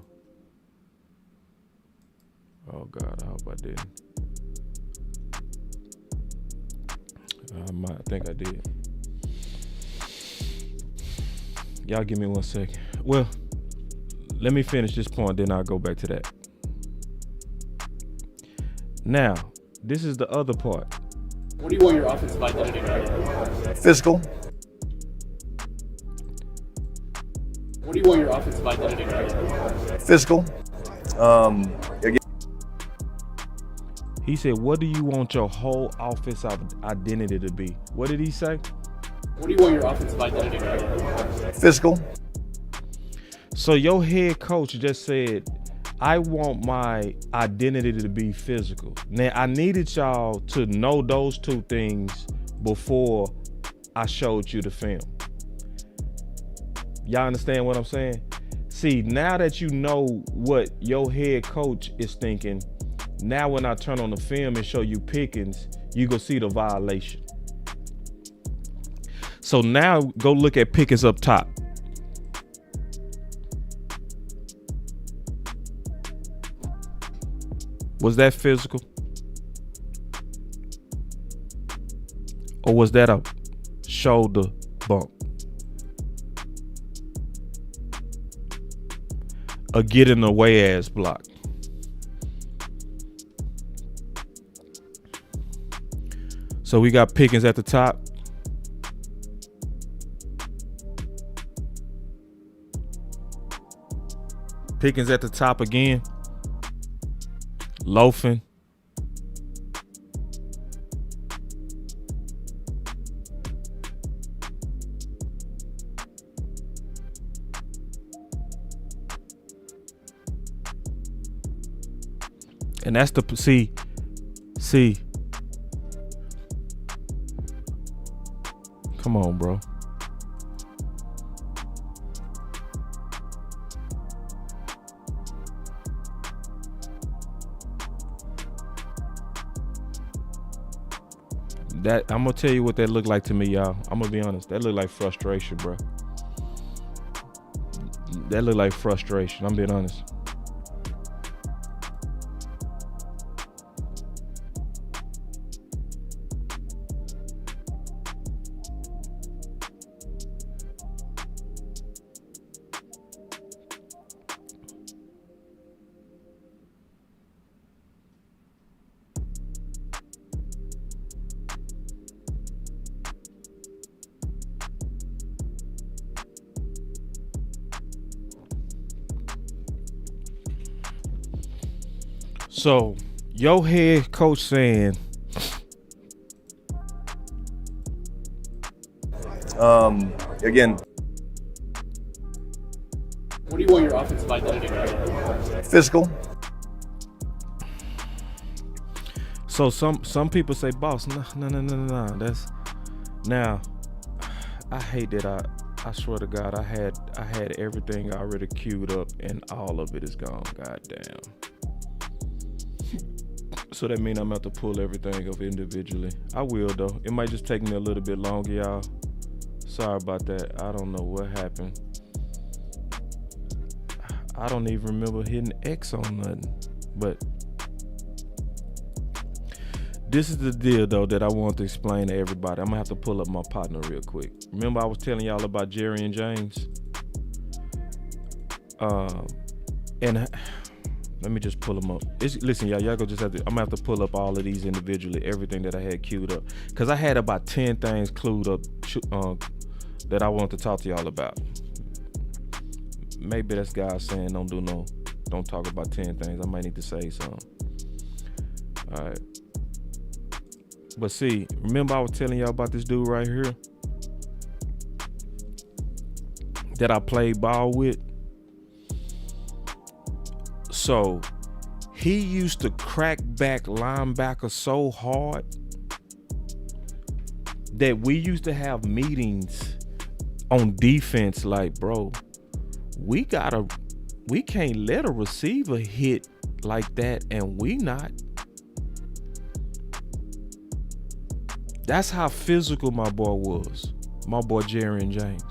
Oh God, I hope I didn't. I think I did. Y'all give me 1 second. Well, let me finish this point, then I'll go back to that. Now, this is the other part. What do you want your offensive identity to be? Physical. What do you want your offensive identity to be? Physical. He said, what do you want your whole offensive identity to be? What did he say? What do you want your offensive identity to be? Physical. So your head coach just said, I want my identity to be physical. Now, I needed y'all to know those two things before I showed you the film. Y'all understand what I'm saying? See, now that you know what your head coach is thinking, now when I turn on the film and show you Pickens, you go see the violation. So now go look at Pickens up top. Was that physical? Or was that a shoulder bump? A get in the way ass block? So we got Pickens at the top. Pickens at the top again. Loafing. And that's the see. Come on, bro. That I'm gonna tell you what that looked like to me, y'all. I'm gonna be honest. That looked like frustration, bro. That looked like frustration. I'm being honest. So, your head coach saying, again, What do you want your offensive identity to be? physical. so some people say, boss, no. That's now. I hate that. I swear to God, I had everything already queued up, and all of it is gone. God damn. So that means I'm about to pull everything up individually. I will though. It might just take me a little bit longer, y'all. Sorry about that. I don't know what happened. I don't even remember hitting X on nothing. But this is the deal though that I want to explain to everybody. I'm gonna have to pull up my partner real quick. Remember I was telling y'all about Jerry and James? And let me just pull them up. Listen, y'all go just have to. I'm gonna have to pull up all of these individually, everything that I had queued up, because I had about 10 things clued up that I want to talk to y'all about. Maybe that's God saying don't talk about 10 things. I might need to say something. All right. But see, remember I was telling y'all about this dude right here that I played ball with? So he used to crack back linebacker so hard that we used to have meetings on defense like, bro, we can't let a receiver hit like that, and we not. That's how physical my boy was, my boy Jerry and James.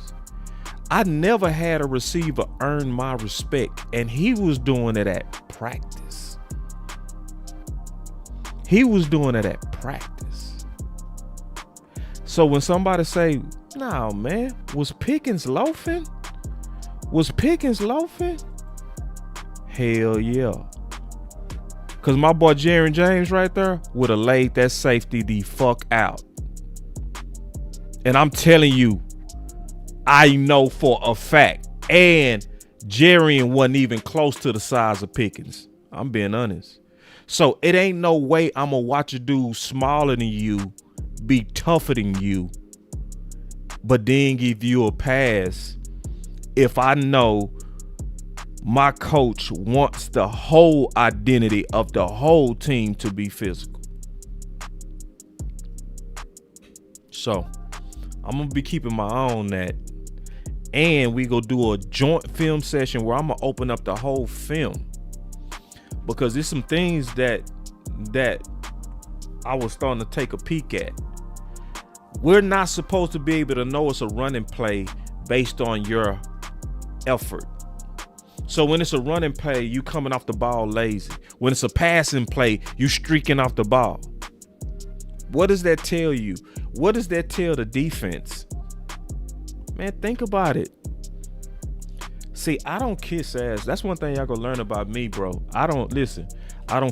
I never had a receiver earn my respect, and he was doing it at practice. So when somebody say, "Nah, man, was Pickens loafing? Hell yeah. Cause my boy Jerry James right there would have laid that safety the fuck out. And I'm telling you, I know for a fact. And Jerry wasn't even close to the size of Pickens. I'm being honest. So it ain't no way I'm gonna watch a dude smaller than you be tougher than you, but then give you a pass if I know my coach wants the whole identity of the whole team to be physical. So I'm gonna be keeping my eye on that. And we go do a joint film session where I'm gonna open up the whole film, because there's some things that I was starting to take a peek at. We're not supposed to be able to know it's a running play based on your effort. So when it's a running play, you coming off the ball lazy. When it's a passing play, you streaking off the ball. What does that tell you? What does that tell the defense? Man, think about it. See, I don't kiss ass. That's one thing y'all gonna learn about me, bro. I don't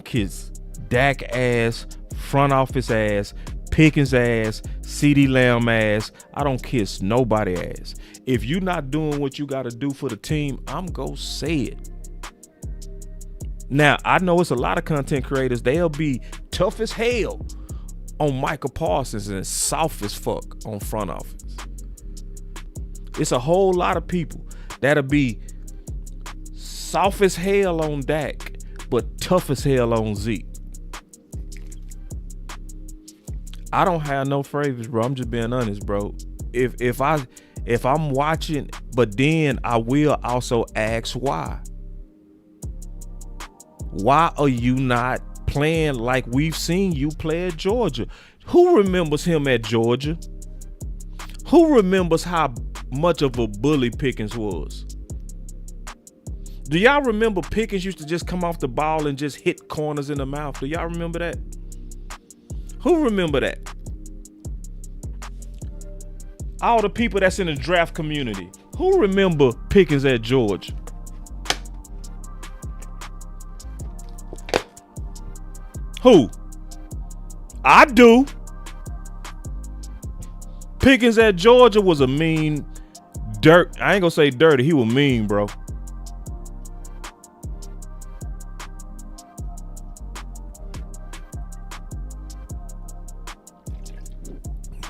kiss Dak ass, front office ass, Pickens ass, CeeDee Lamb ass. I don't kiss nobody ass. If you not doing what you got to do for the team, I'm gonna say it. Now, I know it's a lot of content creators. They'll be tough as hell on Micah Parsons and soft as fuck on front office. It's a whole lot of people that'll be soft as hell on Dak, but tough as hell on Zeke. I don't have no favorites, bro. I'm just being honest, bro. If I'm watching, but then I will also ask why. Why are you not playing like we've seen you play at Georgia? Who remembers him at Georgia? Who remembers how much of a bully Pickens was? Do y'all remember Pickens used to just come off the ball and just hit corners in the mouth? Do y'all remember that? Who remember that? All the people that's in the draft community. Who remember Pickens at Georgia? Who? I do. Pickens at Georgia was a mean dirt. I ain't gonna say dirty. He was mean, bro.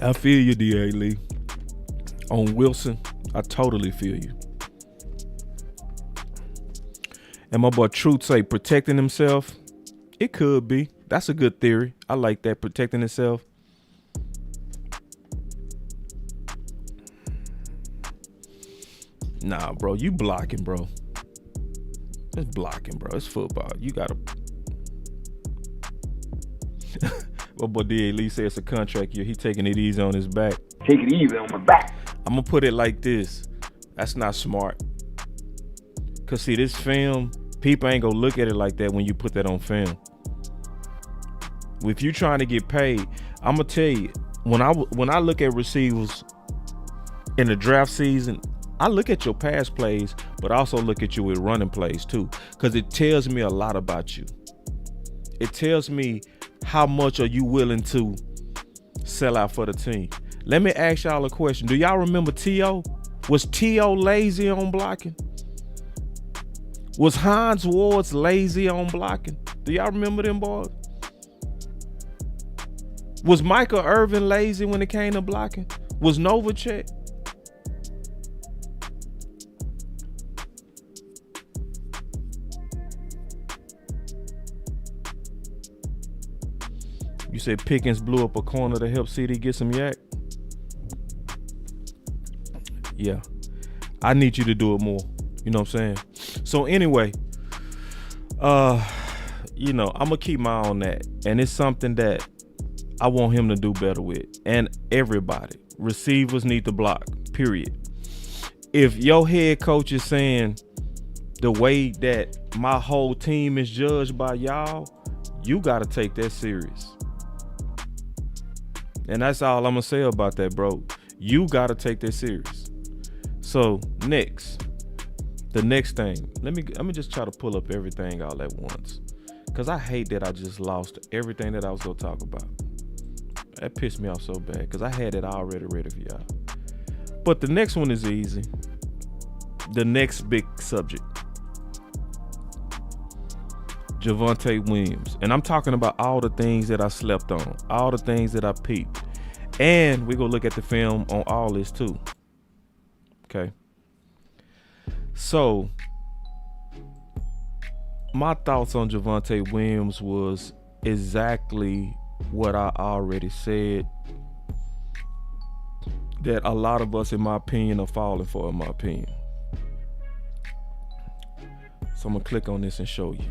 I feel you, D.A. Lee. On Wilson, I totally feel you. And my boy Truth say protecting himself. It could be. That's a good theory. I like that, protecting himself. Nah, bro, you blocking, bro. It's blocking, bro. It's football. You gotta. My boy D.A. Lee says it's a contract year. He taking it easy on his back. Take it easy on my back. I'm gonna put it like this. That's not smart. Cause see, this film, people ain't gonna look at it like that when you put that on film. If you trying to get paid, I'm gonna tell you, when I look at receivers in the draft season, I look at your pass plays, but I also look at you with running plays too, because it tells me a lot about you. It tells me how much are you willing to sell out for the team. Let me ask y'all a question. Do y'all remember T.O.? Was T.O. lazy on blocking? Was Hines Ward's lazy on blocking? Do y'all remember them boys? Was Michael Irvin lazy when it came to blocking? Was Novacek? You said Pickens blew up a corner to help CeeDee get some yak? Yeah. I need you to do it more. You know what I'm saying? So anyway, I'm gonna keep my eye on that. And it's something that I want him to do better with. And everybody, receivers need to block, period. If your head coach is saying the way that my whole team is judged by y'all, you gotta take that serious. And that's all I'm gonna say about that, bro. You gotta take that serious. So the next thing, let me just try to pull up everything all at once, because I hate that I just lost everything that I was gonna talk about. That pissed me off so bad, because I had it already ready for y'all. But the next one is easy. The next big subject, Javonte Williams. And I'm talking about all the things that I slept on, all the things that I peeped. And we're going to look at the film on all this too. Okay. So, my thoughts on Javonte Williams was exactly what I already said, that a lot of us, in my opinion, are falling for, in my opinion. So I'm going to click on this and show you.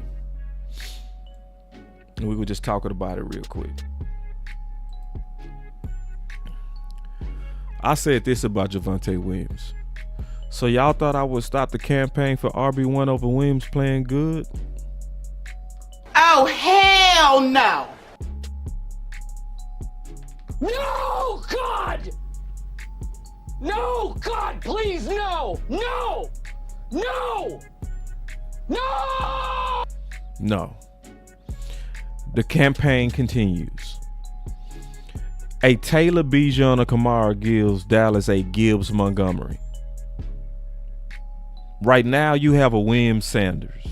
And we were just talking about it real quick. I said this about Javonte Williams. So y'all thought I would stop the campaign for RB1 over Williams playing good? Oh, hell no! No, God! No, God, please, no! No! No! No! No. The campaign continues. A Taylor, Bijan, or Kamara gives Dallas a Gibbs Montgomery. Right now, you have a Williams Sanders.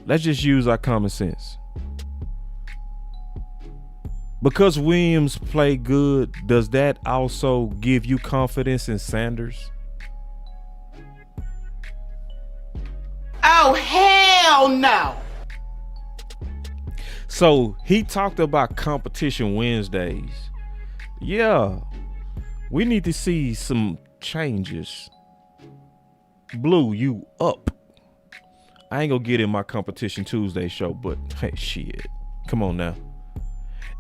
Let's just use our common sense. Because Williams play good, does that also give you confidence in Sanders? Oh, hell no. So he talked about competition Wednesdays. Yeah, we need to see some changes. Blue, you up. I ain't gonna get in my competition Tuesday show, but hey, shit. Come on now.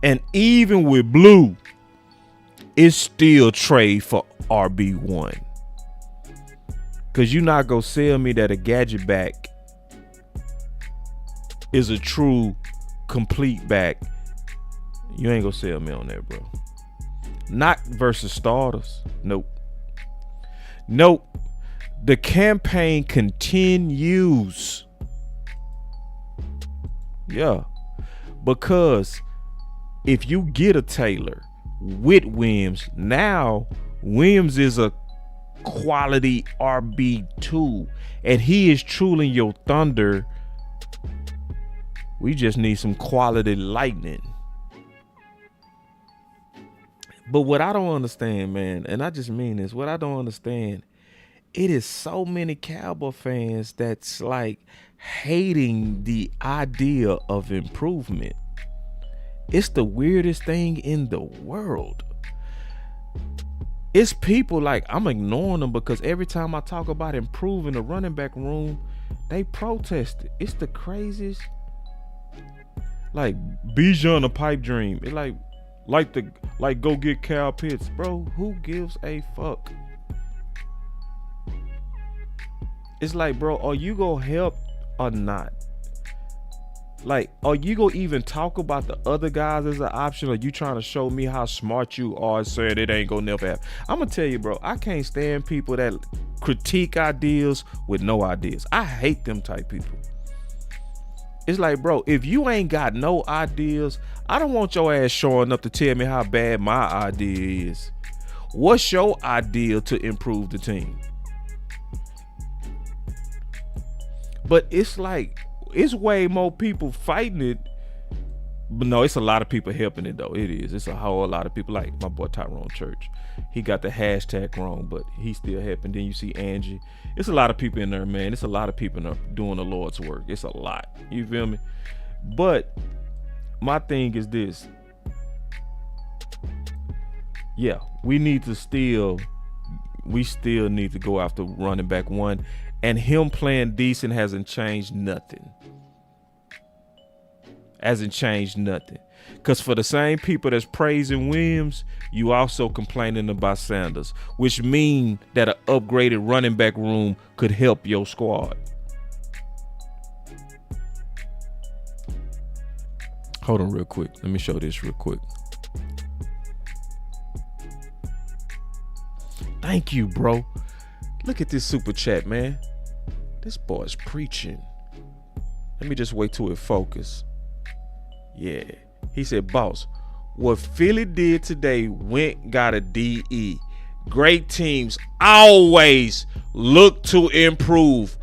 And even with Blue, it's still trade for RB1. Cause you not gonna sell me that a gadget back is a true complete back. You ain't gonna sell me on that, bro. Not versus starters. Nope. The campaign continues. Yeah. Because if you get a Taylor with Williams, now Williams is a quality RB2 and he is truly your thunder. We just need some quality lightning. But what I don't understand, man, and I just mean this, what I don't understand, it is so many Cowboy fans that's like hating the idea of improvement. It's the weirdest thing in the world. It's people like, I'm ignoring them because every time I talk about improving the running back room, they protest it. It's the craziest. Like Bijan a pipe dream. It like go get Cal Pitts. Bro, who gives a fuck? It's like, bro, are you gonna help or not? Like, are you gonna even talk about the other guys as an option? Or you trying to show me how smart you are and saying it ain't gonna never happen? I'm gonna tell you, bro, I can't stand people that critique ideas with no ideas. I hate them type people. It's like, bro, if you ain't got no ideas, I don't want your ass showing up to tell me how bad my idea is. What's your idea to improve the team? But it's like, it's way more people fighting it. But no, it's a lot of people helping it though. It is. It's a whole lot of people, like my boy Tyrone Church. He got the hashtag wrong, but he's still helping. Then you see Angie. It's a lot of people in there, man. It's a lot of people in there doing the Lord's work. It's a lot. You feel me? But my thing is this. Yeah, we still need to go after running back one. And him playing decent hasn't changed nothing. Hasn't changed nothing. Because for the same people that's praising Williams, you also complaining about Sanders, which mean that an upgraded running back room could help your squad. Hold on real quick. Let me show this real quick. Thank you, bro. Look at this super chat, man. This boy's preaching. Let me just wait till it focus. Yeah. He said, boss, what Philly did today got a DE. Great teams always look to improve.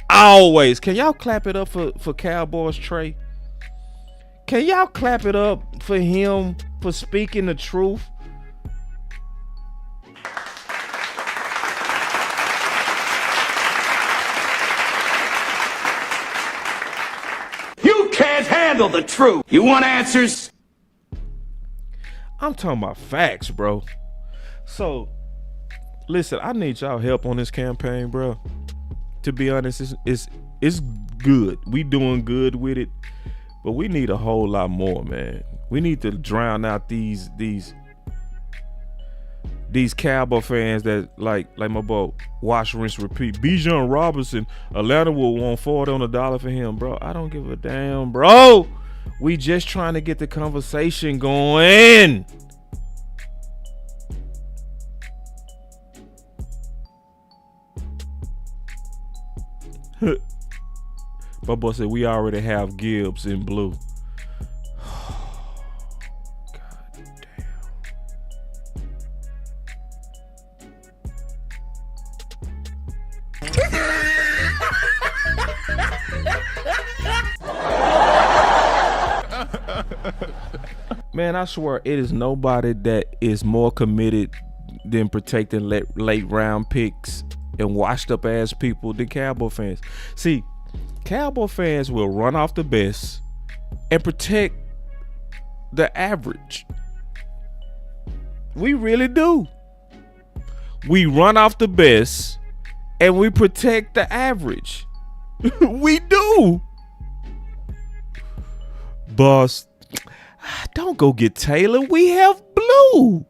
Always. Can y'all clap it up for Cowboys Trey? Can y'all clap it up for him for speaking the truth? You can't handle the truth. You want answers? I'm talking about facts, bro. So, listen, I need y'all help on this campaign, bro. To be honest, it's good. We doing good with it, but we need a whole lot more, man. We need to drown out these Cowboy fans that like my boy, wash, rinse, repeat. Bijan Robinson, Atlanta will want $40 on the dollar for him, bro. I don't give a damn, bro. We just trying to get the conversation going. My boy said we already have Gibbs in blue. God. Man, I swear it is nobody that is more committed than protecting late round picks and washed up ass people than Cowboy fans. See, Cowboy fans will run off the best and protect the average. We really do. We run off the best and we protect the average. We do. Boss, don't go get Taylor. We have Blue.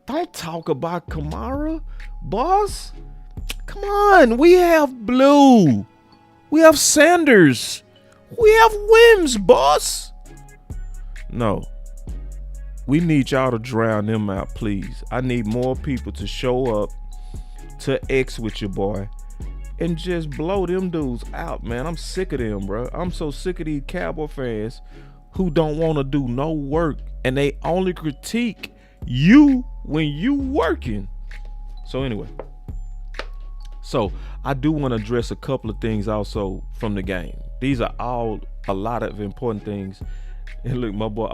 Don't talk about Kamara, boss. Come on. We have Blue. We have Sanders. We have Wims, boss. No. We need y'all to drown them out, please. I need more people to show up to X with your boy and just blow them dudes out, man. I'm sick of them, bro. I'm so sick of these Cowboy fans who don't want to do no work and they only critique you when you working. So anyway, so I do want to address a couple of things also from the game. These are all a lot of important things. And look, my boy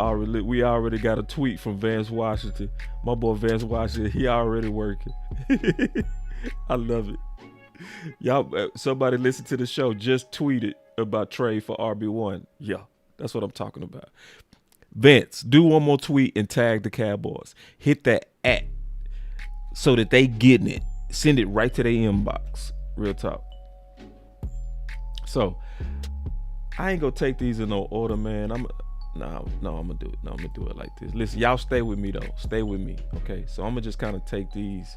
we already got a tweet from Vance Washington. My boy Vance Washington, he already working. I love it. Y'all, somebody listen to the show, just tweeted about trade for RB1. Yeah, that's what I'm talking about. Vince, do one more tweet and tag the Cowboys. Hit that @ so that they getting it. Send it right to their inbox. Real talk. So, I ain't gonna take these in no order, man. I'm gonna do it. No, I'm gonna do it like this. Listen, y'all stay with me though. Stay with me, okay? So I'm gonna just kind of take these,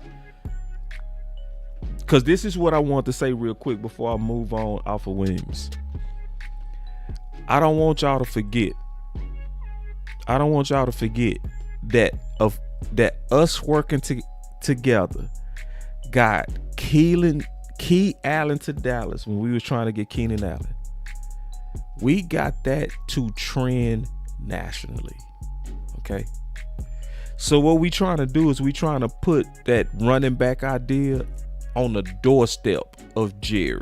because this is what I want to say real quick before I move on off of Williams. I don't want y'all to forget. I don't want y'all to forget that us working together got Key Allen to Dallas when we was trying to get Keenan Allen. We got that to trend nationally. Okay. So what we trying to do is we trying to put that running back idea on the doorstep of Jerry.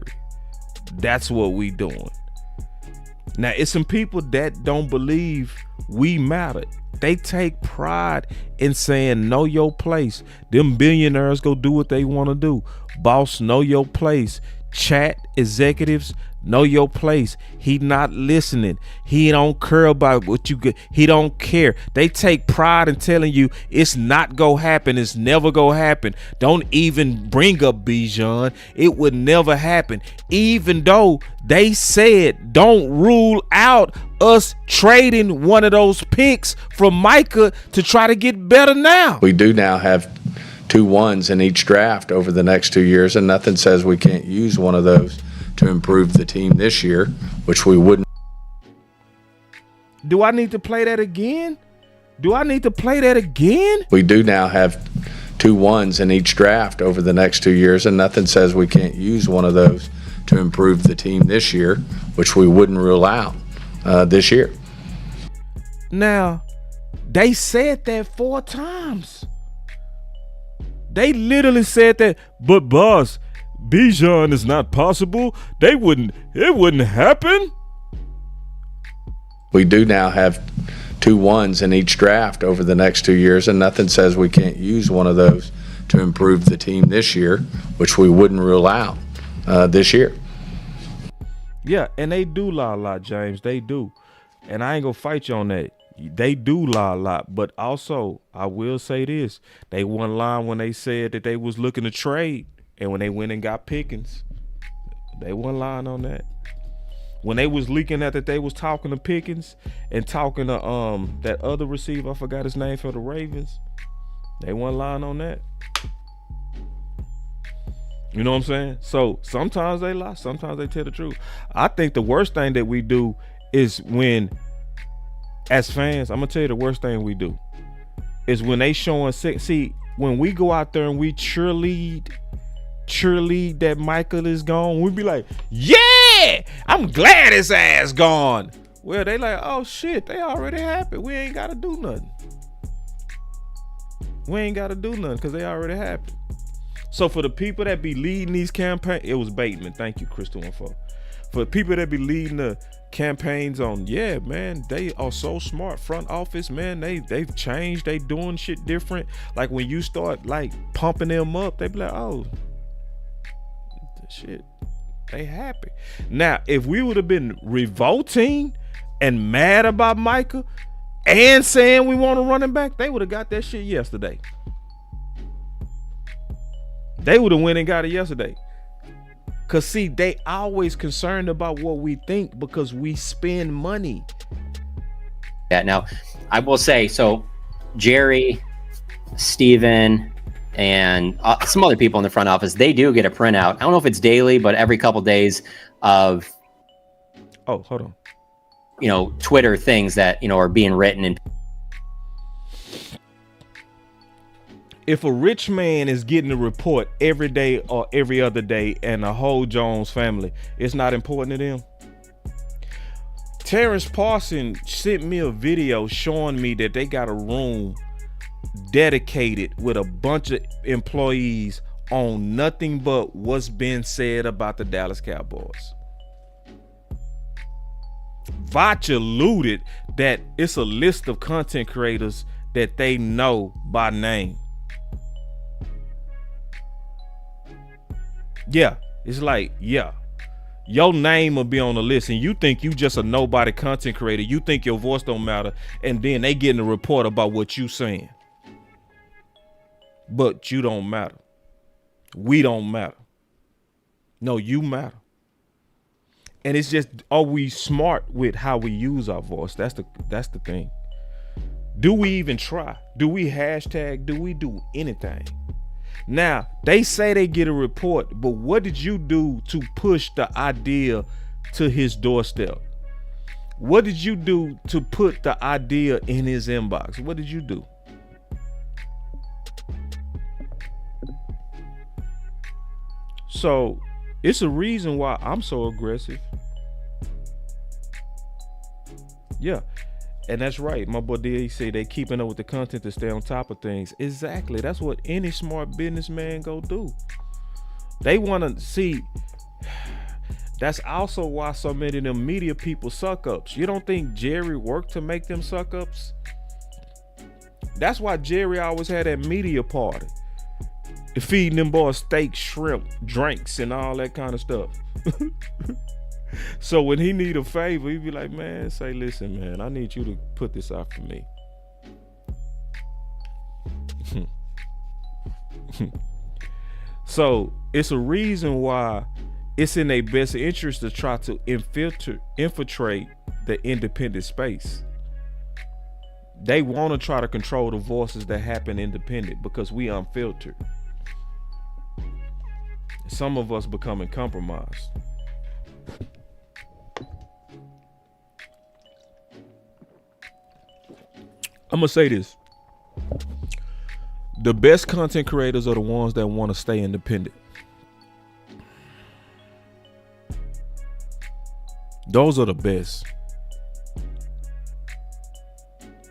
That's what we doing. Now, it's some people that don't believe we matter. They take pride in saying, know your place. Them billionaires go do what they want to do. Boss, know your place. Chat executives, know your place. He not listening. He don't care about what you get. He don't care. They take pride in telling you it's not gonna happen. It's never gonna happen. Don't even bring up Bijan. It would never happen. Even though they said don't rule out us trading one of those picks from Micah to try to get better now. We do now have 2 1s in each draft over the next 2 years, and nothing says we can't use one of those to improve the team this year, which we wouldn't. Do I need to play that again? We do now have 2 1s in each draft over the next 2 years, and nothing says we can't use one of those to improve the team this year, which we wouldn't rule out this year. Now, they said that 4 times. They literally said that, but boss, Bijan is not possible. It wouldn't happen. We do now have 2 1s in each draft over the next 2 years, and nothing says we can't use one of those to improve the team this year, which we wouldn't rule out this year. Yeah, and they do lie a lot, James. They do. And I ain't gonna fight you on that. They do lie a lot, but also I will say this: they won line when they said that they was looking to trade, and when they went and got Pickens, they won line on that. When they was leaking that they was talking to Pickens and talking to that other receiver, I forgot his name, for the Ravens, they won line on that. You know what I'm saying? So sometimes they lie, sometimes they tell the truth. I think the worst thing that we do is when, as fans, I'm gonna tell you the worst thing we do is when they showing sick. See, when we go out there and we cheerlead that Michael is gone, we be like, yeah, I'm glad his ass gone. Well, they like, oh shit, they already happy. We ain't gotta do nothing. Because they already happy. So for the people that be leading these campaigns, it was Bateman. Thank you, Crystal Info. For people that be leading the campaigns on, yeah, man, they are so smart. Front office, man, they've changed. They doing shit different. Like when you start like pumping them up, they be like, oh, shit, they happy. Now, if we would have been revolting and mad about Micah and saying we want a running back, they would have got that shit yesterday. They would have went and got it yesterday. Cause see, they always concerned about what we think because we spend money. Yeah, now I will say, so Jerry, Steven, and some other people in the front office, they do get a printout. I don't know if it's daily, but every couple days of, oh, hold on, you know, Twitter things that, you know, are being written. And if a rich man is getting a report every day or every other day and the whole Jones family, it's not important to them. Terrence Parson sent me a video showing me that they got a room dedicated with a bunch of employees on nothing but what's been said about the Dallas Cowboys. Vach alluded that it's a list of content creators that they know by name. Yeah, it's like, yeah, your name will be on the list and you think you just a nobody content creator. You think your voice don't matter, and then they getting a report about what you saying. But you don't matter. We don't matter. No, you matter. And it's just, are we smart with how we use our voice? That's the thing. Do we even try? Do we hashtag? Do we do anything? Now, they say they get a report, but what did you do to push the idea to his doorstep? What did you do to put the idea in his inbox? What did you do? So it's a reason why I'm so aggressive. Yeah. And that's right. My boy D say they keeping up with the content to stay on top of things. Exactly. That's what any smart businessman go do. They want to see. That's also why so many of them media people suck ups. You don't think Jerry worked to make them suck ups? That's why Jerry always had that media party. Feeding them boys steak, shrimp, drinks, and all that kind of stuff. So when he need a favor, he be like, man, say, listen, man, I need you to put this out for me. So it's a reason why it's in their best interest to try to infiltrate the independent space. They want to try to control the voices that happen independent because we unfiltered. Some of us becoming compromised. I'm gonna say this. The best content creators are the ones that want to stay independent. Those are the best.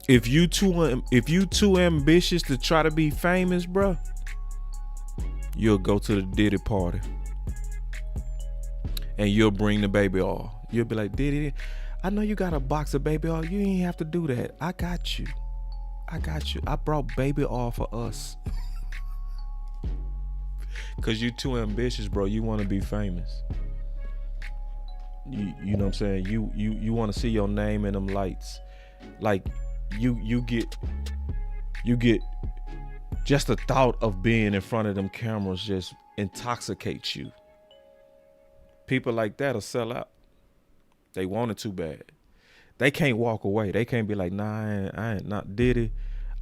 If you too ambitious to try to be famous, bro, you'll go to the Diddy party and you'll bring the baby oil. You'll be like, Diddy, I know you got a box of baby oil. You ain't have to do that. I got you. I brought baby oil for us. Cause you too ambitious, bro. You want to be famous. You know what I'm saying? You want to see your name in them lights. Like you get just the thought of being in front of them cameras just intoxicates you. People like that will sell out. They want it too bad. They can't walk away. They can't be like, nah, I ain't not Diddy.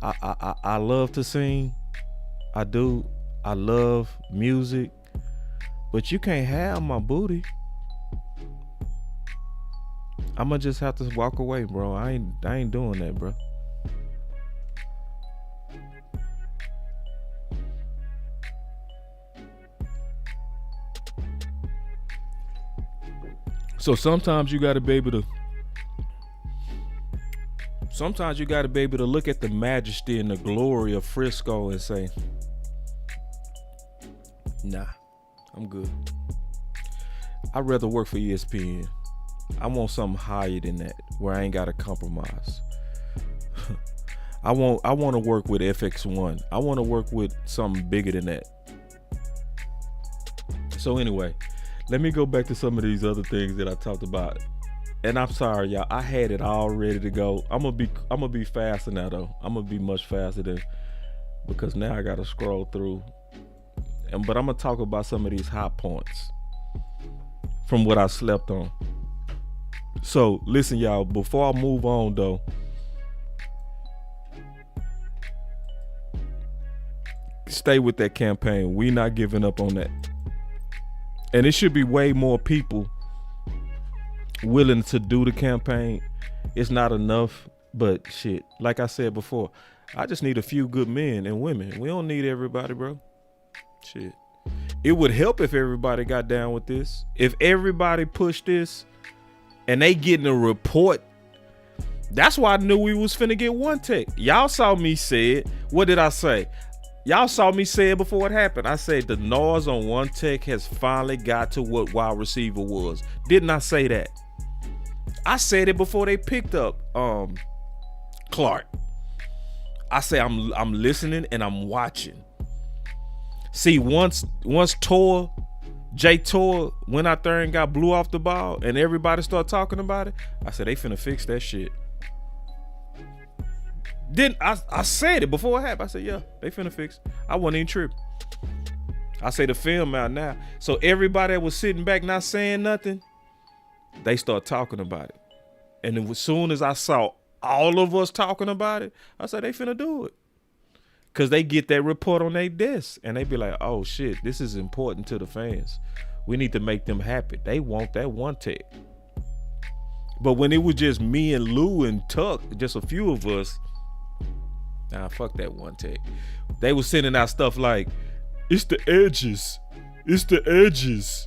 I love to sing. I do. I love music. But you can't have my booty. I'ma just have to walk away, bro. I ain't doing that, bro. So sometimes you gotta be able to look at the majesty and the glory of Frisco and say, nah, I'm good. I'd rather work for ESPN. I want something higher than that, where I ain't got to compromise. I want to work with FX1. I want to work with something bigger than that. So anyway, let me go back to some of these other things that I talked about. And I'm sorry, y'all. I had it all ready to go. I'm gonna be faster now, though. I'm gonna be much faster because now I gotta scroll through. But I'm gonna talk about some of these high points from what I slept on. So listen, y'all. Before I move on, though, stay with that campaign. We not giving up on that. And it should be way more people willing to do the campaign. It's not enough, but shit, like I said before, I just need a few good men and women. We don't need everybody, bro. Shit. It would help if everybody got down with this. If everybody pushed this and they getting a report. That's why I knew we was finna get one tech. Y'all saw me say it. What did I say? Y'all saw me say it before it happened. I said the noise on one tech has finally got to what wide receiver was. Didn't I say that? I said it before they picked up Clark. I say I'm listening and I'm watching. See, once Jay Tor went out there and got blew off the ball and everybody started talking about it, I said they finna fix that shit. Then I said it before it happened. I said, yeah, they finna fix it. I wasn't even tripping. I say the film out now. So everybody that was sitting back not saying nothing, they start talking about it. And then as soon as I saw all of us talking about it, I said they finna do it. Cause they get that report on their desk and they be like, oh shit, this is important to the fans. We need to make them happy. They want that one tech. But when it was just me and Lou and Tuck, just a few of us, nah, fuck that one tech. They was sending out stuff like, it's the edges. It's the edges.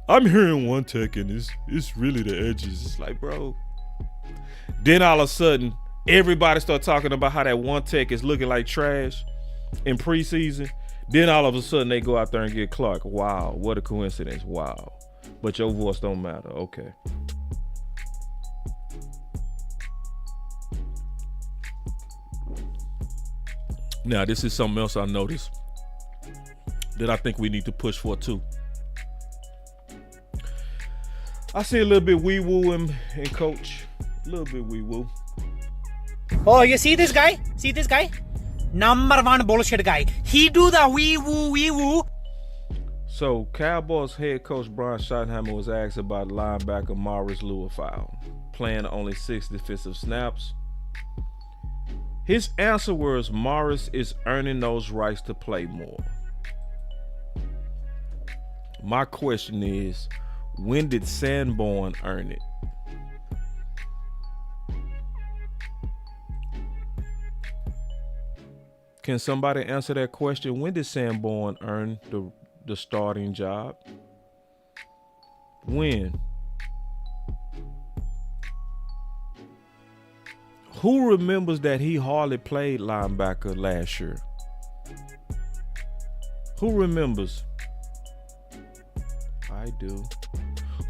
I'm hearing one tech and it's really the edges. It's like, bro. Then all of a sudden, everybody start talking about how that one tech is looking like trash in preseason. Then all of a sudden they go out there and get Clark. Wow, what a coincidence. Wow. But your voice don't matter. Okay. Now, this is something else I noticed that I think we need to push for too. I see a little bit wee-woo in Coach. A little bit wee-woo. Oh, you see this guy? See this guy? Number one bullshit guy. He do the wee-woo, wee-woo. So, Cowboys head coach Brian Schottenheimer was asked about linebacker Morris Lewis-Fowl, playing only 6 defensive snaps. His answer was Morris is earning those rights to play more. My question is, when did Sanborn earn it? Can somebody answer that question? When did Sanborn earn the starting job? When? Who remembers that he hardly played linebacker last year? Who remembers? I do.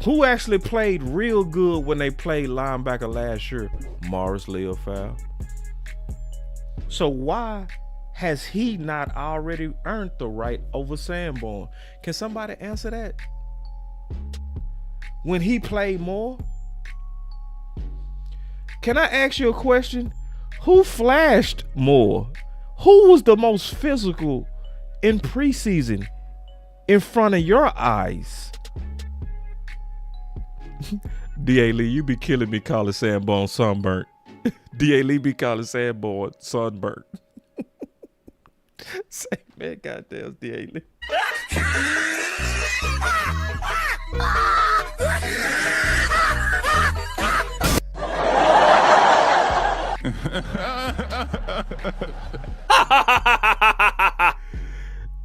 Who actually played real good when they played linebacker last year? Morris Lewis-Fowl. So why has he not already earned the right over Sanborn? Can somebody answer that? When he played more? Can I ask you a question? Who flashed more? Who was the most physical in preseason in front of your eyes? D.A. Lee, you be killing me calling Sanborn sunburnt. D.A. Lee be calling Sanborn sunburnt. Say, man, goddamn D.A. Lee.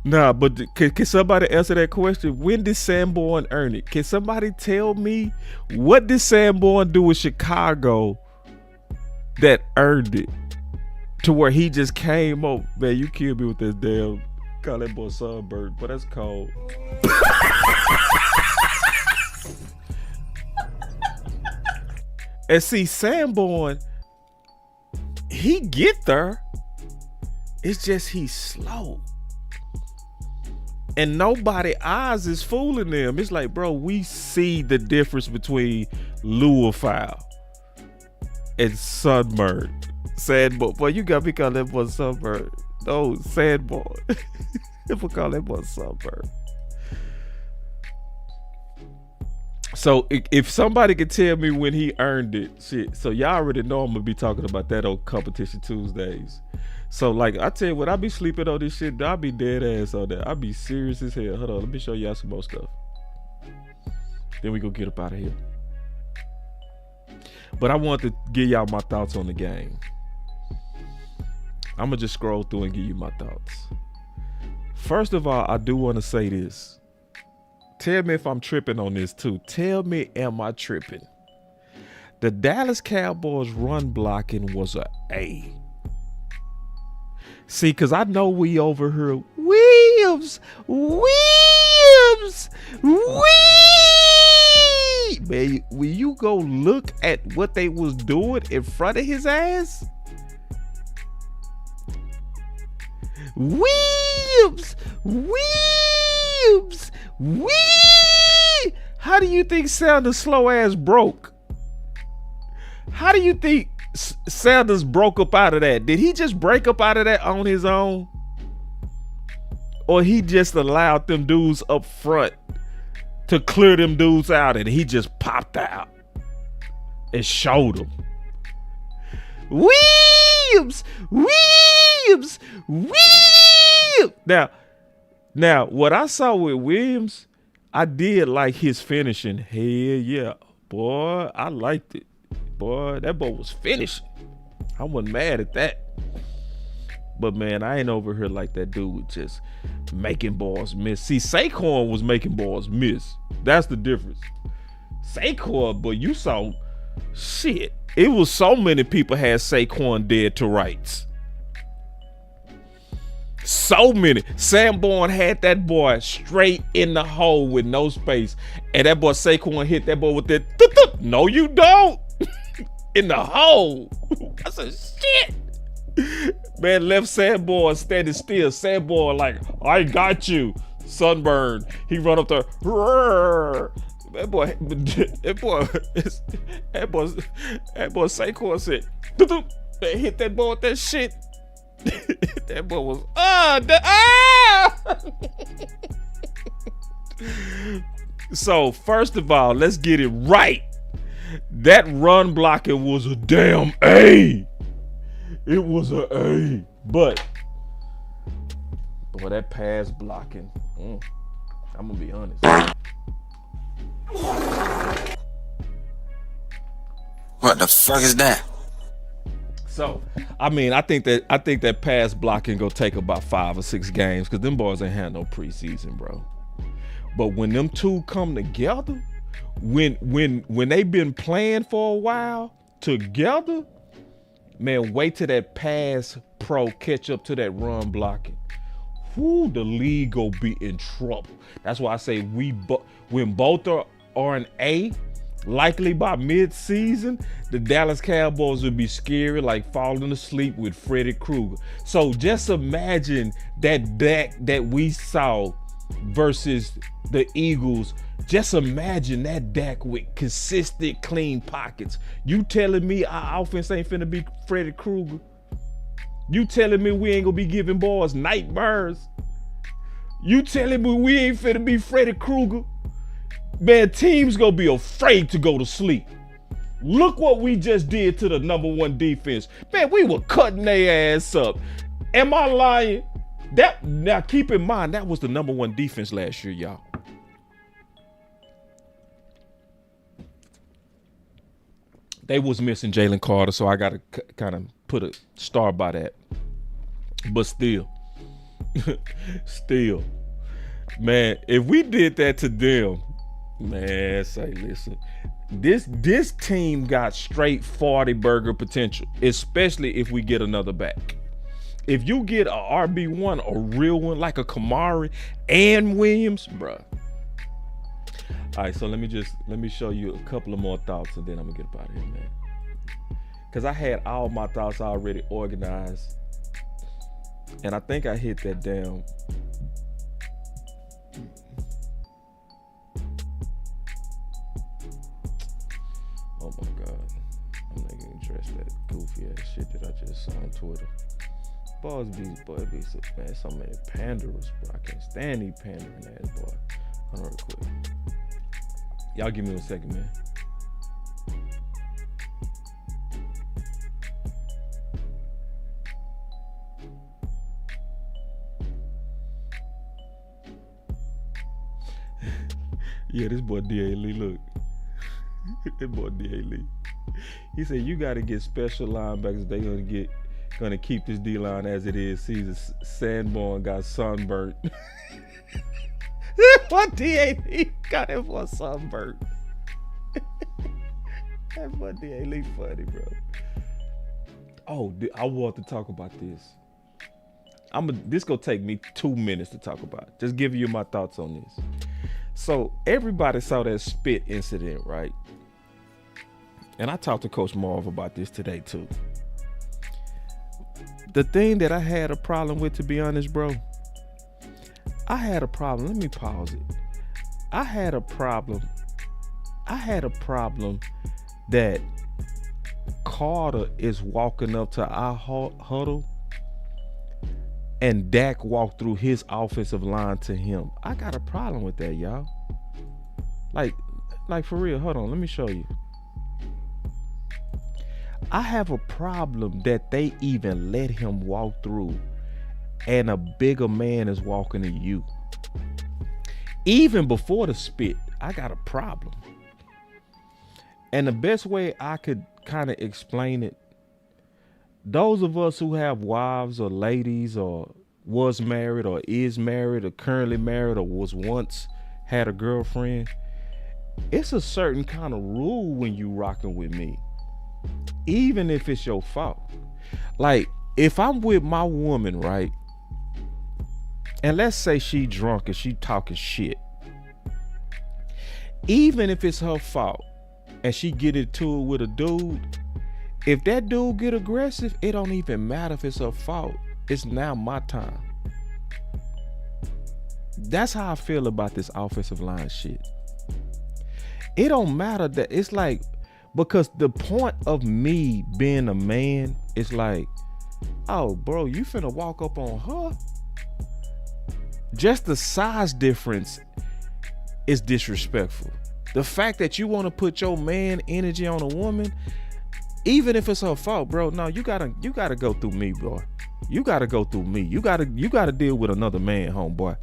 Nah, but can somebody answer that question? When did Sanborn earn it? Can somebody tell me what did Sanborn do in Chicago that earned it to where he just came up? Man, you killed me with this damn call that boy sunbird, but that's cold. And see, Sanborn, he get there. It's just he's slow. And nobody eyes is fooling them. It's like, bro, we see the difference between lure foul and sunburn. Sandborn. Boy, you got me call that boy sunburn. No, Sandborn. If we call that boy sunburn. So if somebody could tell me when he earned it, shit. So y'all already know I'm gonna be talking about that on Competition Tuesdays. So like I tell you what, I be sleeping on this shit. I be dead ass on that. I be serious as hell. Hold on, let me show y'all some more stuff. Then we go get up out of here. But I want to give y'all my thoughts on the game. I'm gonna just scroll through and give you my thoughts. First of all, I do want to say this. Tell me if I'm tripping on this too. Tell me, am I tripping? The Dallas Cowboys run blocking was a A. See, because I know we over here, Williams. Man, when you go look at what they was doing in front of his ass, Williams. How do you think Sanders' slow ass broke? How do you think Sanders broke up out of that? Did he just break up out of that on his own? Or he just allowed them dudes up front to clear them dudes out and he just popped out and showed them? Williams. Now, what I saw with Williams, I did like his finishing. Hell yeah. Boy, I liked it. Boy, that boy was finishing. I wasn't mad at that. But man, I ain't over here like that dude was just making balls miss. See, Saquon was making balls miss. That's the difference. Saquon, but you saw shit. It was so many people had Saquon dead to rights. So many. Sanborn had that boy straight in the hole with no space. And that boy Saquon hit that boy with that. No, you don't. In the hole. I said, shit. Man, left Sanborn standing still. Sanborn like, I got you. Sunburn. He run up there. That boy Saquon said, they hit that boy with that shit. That boy was So first of all, let's get it right. That run blocking was a damn A. It was a A. But boy, that pass blocking, I'm gonna be honest. What the fuck is that? So, I mean, I think that pass blocking go take about 5 or 6 games because them boys ain't had no preseason, bro. But when them two come together, when they been playing for a while together, man, wait till that pass pro catch up to that run blocking. Whoo, the league go be in trouble. That's why I say when both are an A, likely by mid-season, the Dallas Cowboys would be scary, like falling asleep with Freddy Krueger. So just imagine that Dak that we saw versus the Eagles. Just imagine that Dak with consistent, clean pockets. You telling me our offense ain't finna be Freddy Krueger? You telling me we ain't gonna be giving boys nightmares? You telling me we ain't finna be Freddy Krueger? Man, teams gonna be afraid to go to sleep. Look what we just did to the #1 defense. Man, we were cutting their ass up. Am I lying? Now keep in mind, that was the #1 defense last year, y'all. They was missing Jalen Carter, so I gotta kind of put a star by that. But still, man, if we did that to them, man, say, listen, this team got straight 40 burger potential, especially if we get another back. If you get a RB1, a real one like a Kamari and Williams, bruh, All right, so let me show you a couple of more thoughts, and then I'm gonna get up out of here, man. Cause I had all my thoughts already organized, and I think I hit that damn. Oh my God, I'm not gonna address that goofy ass shit that I just saw on Twitter. Boy, man, so many panderers, bro. I can't stand these pandering ass boy. Hold on real quick. Y'all give me a second, man. Yeah, this boy D.A. Lee, look. This boy D.A. Lee. He said, you got to get special linebackers. They gonna keep this D-line as it is. Caesar Sanborn got sunburnt. What D.A. Lee got him for sunburnt? That boy D.A. Lee funny, bro. Oh, I want to talk about this. This gonna take me 2 minutes to talk about. Just give you my thoughts on this. So everybody saw that spit incident, right? And I talked to Coach Marv about this today too. The thing that I had a problem with, to be honest, bro, I had a problem. Let me pause it. I had a problem that Carter is walking up to our huddle and Dak walked through his offensive line to him. I got a problem with that, y'all. Like for real. Hold on, let me show you. I have a problem that they even let him walk through and a bigger man is walking to you. Even before the spit, I got a problem. And the best way I could kind of explain it, those of us who have wives or ladies or was married or is married or currently married or was once had a girlfriend, it's a certain kind of rule when you rocking with me, even if it's your fault. Like if I'm with my woman, right, and let's say she drunk and she talking shit, even if it's her fault and she get into it with a dude, if that dude get aggressive, it don't even matter if it's her fault. It's now my time. That's how I feel about this offensive line shit. It don't matter that it's like, because the point of me being a man is like, oh, bro, you finna walk up on her? Just the size difference is disrespectful. The fact that you want to put your man energy on a woman, even if it's her fault, bro, no, you gotta go through me, boy. You gotta go through me. You gotta deal with another man, homeboy.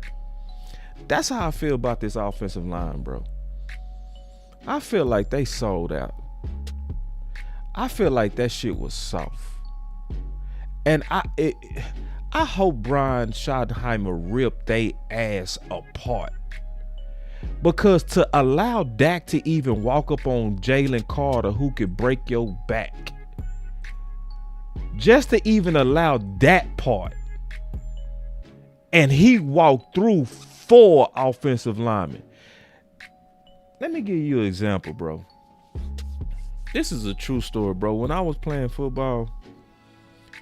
That's how I feel about this offensive line, bro. I feel like they sold out. I feel like that shit was soft. And I hope Brian Schottenheimer ripped they ass apart. Because to allow Dak to even walk up on Jalen Carter, who could break your back, just to even allow that part, and he walked through 4 offensive linemen. Let me give you an example, bro. This is a true story, bro. When I was playing football,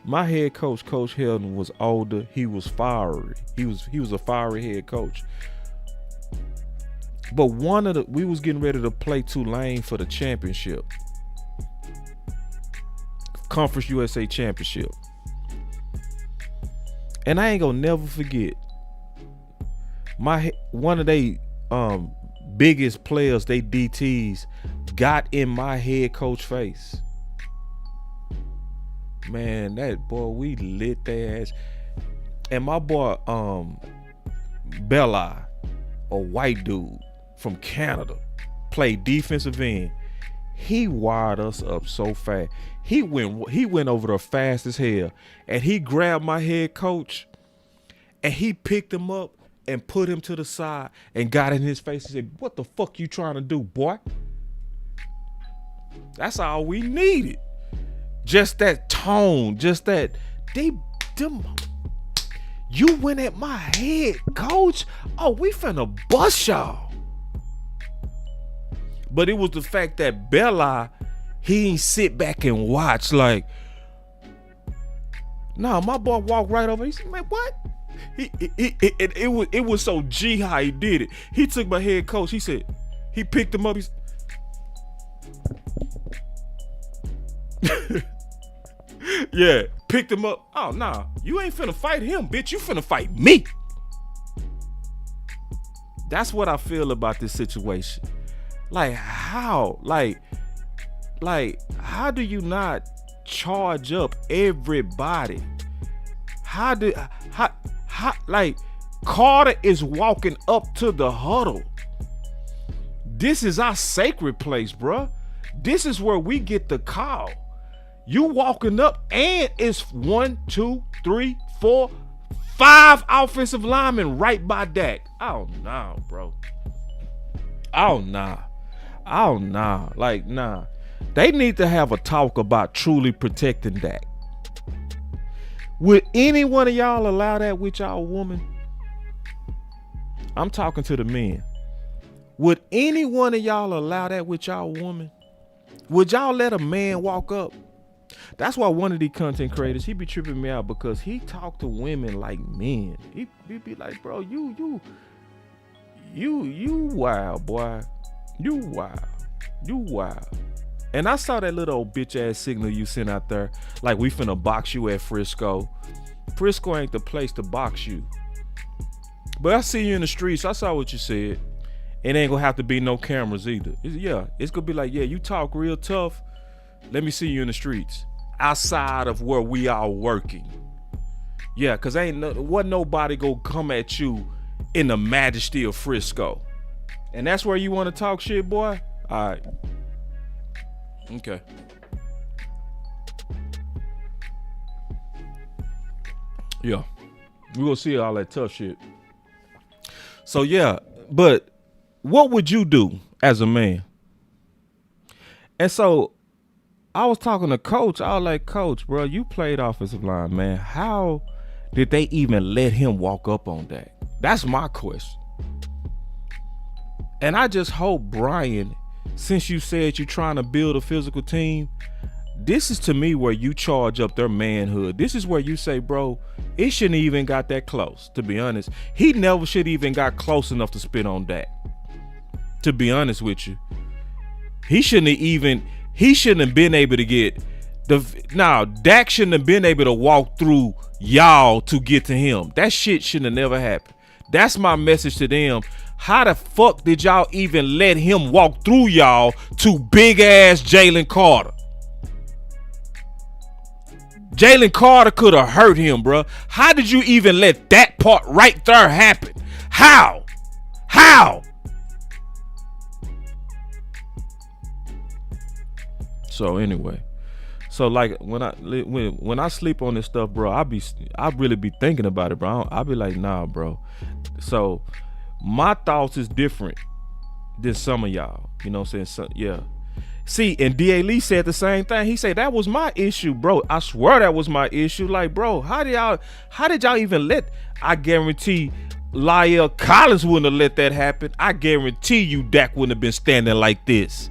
my head coach, Coach Helton, was older. He was fiery. He was a fiery head coach. But we was getting ready to play Tulane for the championship. Conference USA championship. And I ain't gonna never forget, one of they biggest players, they DTs, got in my head coach face. Man, that boy, we lit their ass. And my boy Belli, a white dude from Canada, played defensive end. He wired us up so fast. He went over there fast as hell, and he grabbed my head coach and he picked him up and put him to the side and got in his face and said, "What the fuck you trying to do, boy?" That's all we needed. Just that tone, just that you went at my head, coach. Oh, we finna bust y'all. But it was the fact that Bella, he ain't sit back and watch like, nah, my boy walked right over. He said, man, what? It was so G how he did it. He took my head coach. He said, he picked him up. He yeah, picked him up. Oh, nah, you ain't finna fight him, bitch. You finna fight me. That's what I feel about this situation. Like, how? Like, how do you not charge up everybody? How like, Carter is walking up to the huddle. This is our sacred place, bruh. This is where we get the call. You walking up, and it's 1, 2, 3, 4, 5 offensive linemen right by Dak. Oh, nah, bro. Oh, nah. Oh, nah. Like, nah. They need to have a talk about truly protecting Dak. Would any one of y'all allow that with y'all woman? I'm talking to the men. Would any one of y'all allow that with y'all woman? Would y'all let a man walk up? That's why one of these content creators, he be tripping me out because he talk to women like men. He be like, bro, you wild, boy. You wild. And I saw that little old bitch ass signal you sent out there, like we finna box you at Frisco. Frisco ain't the place to box you. But I see you in the streets. I saw what you said. It ain't gonna have to be no cameras either. It's gonna be like, yeah, you talk real tough. Let me see you in the streets, outside of where we are working. Yeah, cause wasn't nobody gonna come at you in the majesty of Frisco. And that's where you want to talk shit, boy? All right. Okay. Yeah, we gonna see all that tough shit. So yeah, but what would you do as a man? And so I was talking to Coach. I was like, Coach, bro, you played offensive line, man. How did they even let him walk up on that? That's my question. And I just hope, Brian, since you said you're trying to build a physical team, this is to me where you charge up their manhood. This is where you say, bro, it shouldn't even got that close, to be honest. He never should even got close enough to spit on Dak. To be honest with you. He shouldn't have been able to get Dak shouldn't have been able to walk through y'all to get to him. That shit shouldn't have never happened. That's my message to them. How the fuck did y'all even let him walk through y'all to big ass Jalen Carter? Jalen Carter could have hurt him, bro. How did you even let that part right there happen? How? So anyway, so like when I sleep on this stuff, bro, I really be thinking about it, bro. I be like, nah, bro. So my thoughts is different than some of y'all. You know what I'm saying? So, yeah. See, and D.A. Lee said the same thing. He said that was my issue, bro. I swear that was my issue. Like, bro, how did y'all even let? I guarantee La'el Collins wouldn't have let that happen. I guarantee you Dak wouldn't have been standing like this.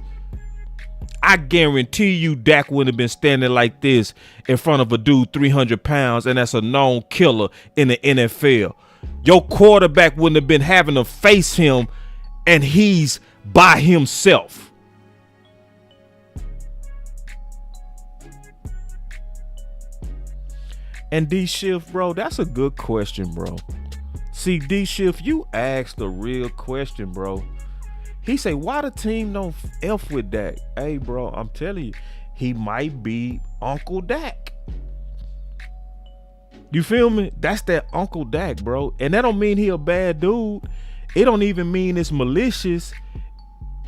I guarantee you Dak wouldn't have been standing like this in front of a dude 300 pounds, and that's a known killer in the NFL. Your quarterback wouldn't have been having to face him, and he's by himself. And D Shift, bro, that's a good question, bro. See, D Shift, you asked a real question, bro. He say, why the team don't F with Dak? Hey, bro, I'm telling you, he might be Uncle Dak. You feel me? That's that Uncle Dak, bro. And that don't mean he a bad dude. It don't even mean it's malicious.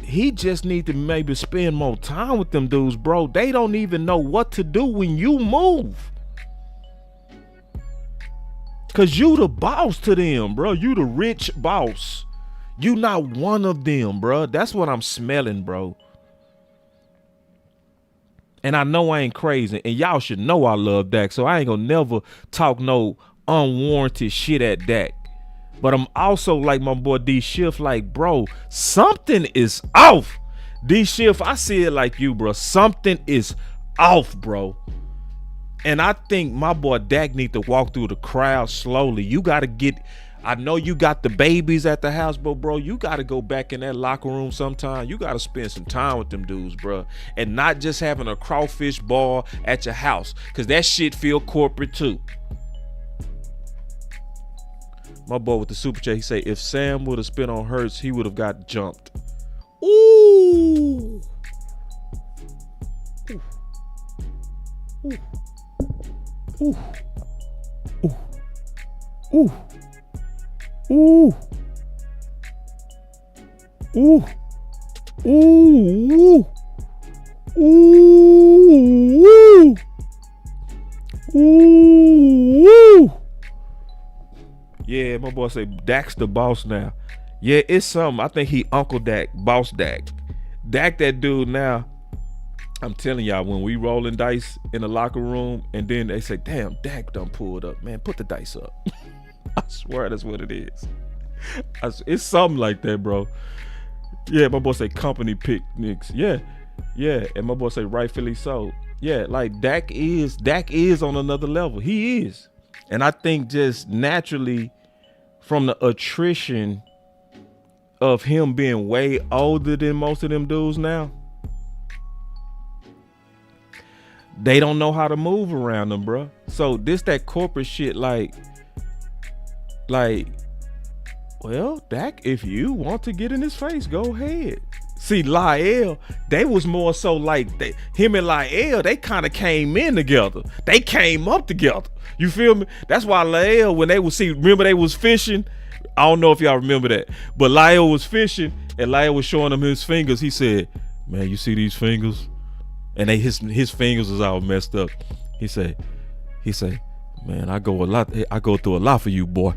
He just need to maybe spend more time with them dudes, bro. They don't even know what to do when you move. Cause you the boss to them, bro. You the rich boss. You not one of them, bro. That's what I'm smelling, bro. And I know I ain't crazy. And y'all should know I love Dak. So I ain't gonna never talk no unwarranted shit at Dak. But I'm also like my boy D Shift, like, bro, something is off. D Shift, I see it like you, bro. Something is off, bro. And I think my boy Dak need to walk through the crowd slowly. You got to get, I know you got the babies at the house, but bro, you got to go back in that locker room sometime. You got to spend some time with them dudes, bro. And not just having a crawfish ball at your house, because that shit feel corporate too. My boy with the super chat, he say, if Sam would have spit on Hurts, he would have got jumped. Ooh. Ooh. Ooh. Ooh. Ooh. Ooh. Ooh. Ooh. Ooh. Ooh. Yeah, my boy say Dak's the boss now. Yeah, it's something. I think he Uncle Dak, Boss Dak. Dak that dude now. I'm telling y'all, when we rolling dice in the locker room and then they say, damn, Dak done pulled up. Man, put the dice up. I swear that's what it is. It's something like that, bro. Yeah, my boy say company picnics. Yeah. And my boy say rightfully so. Yeah, like Dak is on another level. He is. And I think just naturally from the attrition of him being way older than most of them dudes now, they don't know how to move around them, bro. So this that corporate shit, like, well, Dak, if you want to get in his face, go ahead. See, Lyle, they was more so like him and Lyle, they kind of came in together. They came up together. You feel me? That's why Lyle, when they was remember they was fishing. I don't know if y'all remember that, but Lyle was fishing and Lyle was showing him his fingers. He said, "Man, you see these fingers?" And his fingers was all messed up. He said, "Man, I go through a lot for you, boy."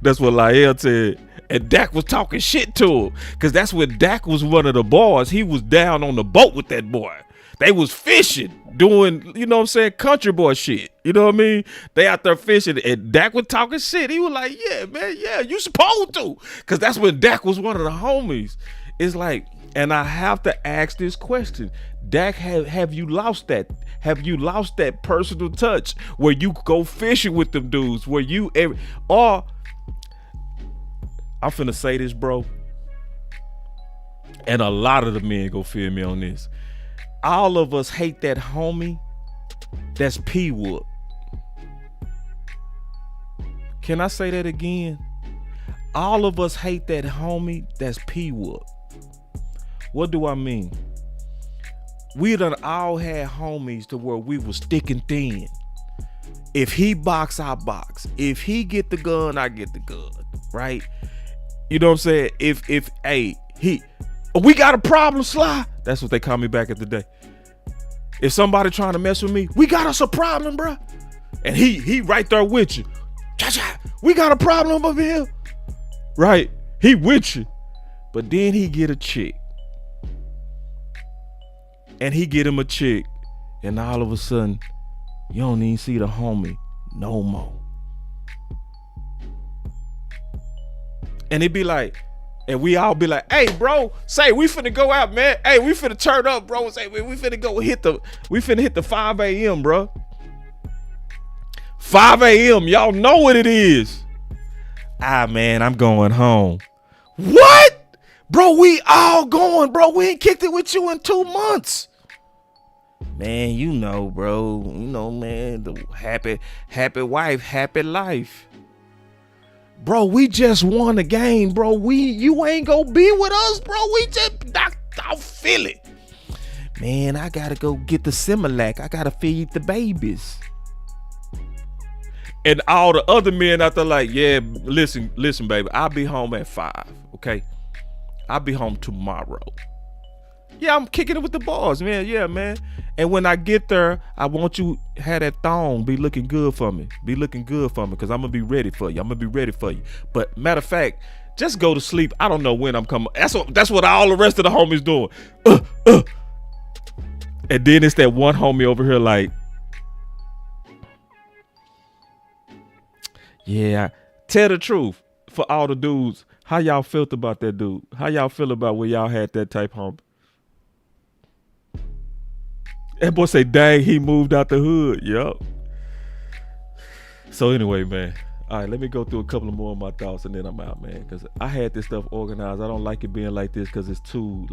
That's what Lyle said. And Dak was talking shit to him. Because that's when Dak was one of the boys. He was down on the boat with that boy. They was fishing, doing, you know what I'm saying, country boy shit. You know what I mean? They out there fishing. And Dak was talking shit. He was like, yeah, man, yeah, you supposed to. Because that's when Dak was one of the homies. It's like, and I have to ask this question. Dak, have you lost that? Have you lost that personal touch where you go fishing with them dudes? Where you, or I'm finna say this, bro, and a lot of the men go feel me on this. All of us hate that homie that's P-Wood. Can I say that again? All of us hate that homie that's P-Wood. What do I mean? We done all had homies to where we was thick and thin. If he box, I box. If he get the gun, I get the gun, right? You know what I'm saying? If we got a problem, Sly. That's what they call me back at the day. If somebody trying to mess with me, we got us a problem, bro. And he right there with you. Cha-cha, we got a problem over here. Right? He with you. But then he get a chick. And he get him a chick. And all of a sudden, you don't even see the homie no more. And it be like, and we all be like, hey, bro, say we finna go out, man. Hey, we finna turn up, bro. Say we finna go hit the 5 a.m., bro. 5 a.m. Y'all know what it is. Man, I'm going home. What? Bro, we all going, bro. We ain't kicked it with you in 2 months. Man, you know, bro. You know, man, the happy wife, happy life. Bro, we just won a game, bro. You ain't gonna be with us, bro. We just knocked out Philly. Man, I gotta go get the Similac. I gotta feed the babies. And all the other men out there like, yeah, listen, baby. I'll be home at 5, okay? I'll be home tomorrow. Yeah, I'm kicking it with the boys, man. Yeah, man. And when I get there, I want you to have that thong be looking good for me. Be looking good for me, because I'm going to be ready for you. But matter of fact, just go to sleep. I don't know when I'm coming. That's what all the rest of the homies doing. And then it's that one homie over here like, yeah, tell the truth for all the dudes. How y'all felt about that dude? How y'all feel about when y'all had that type homie? That boy say, dang, he moved out the hood. Yup. So anyway, man. All right, let me go through a couple of more of my thoughts and then I'm out, man. Because I had this stuff organized. I don't like it being like this because it's too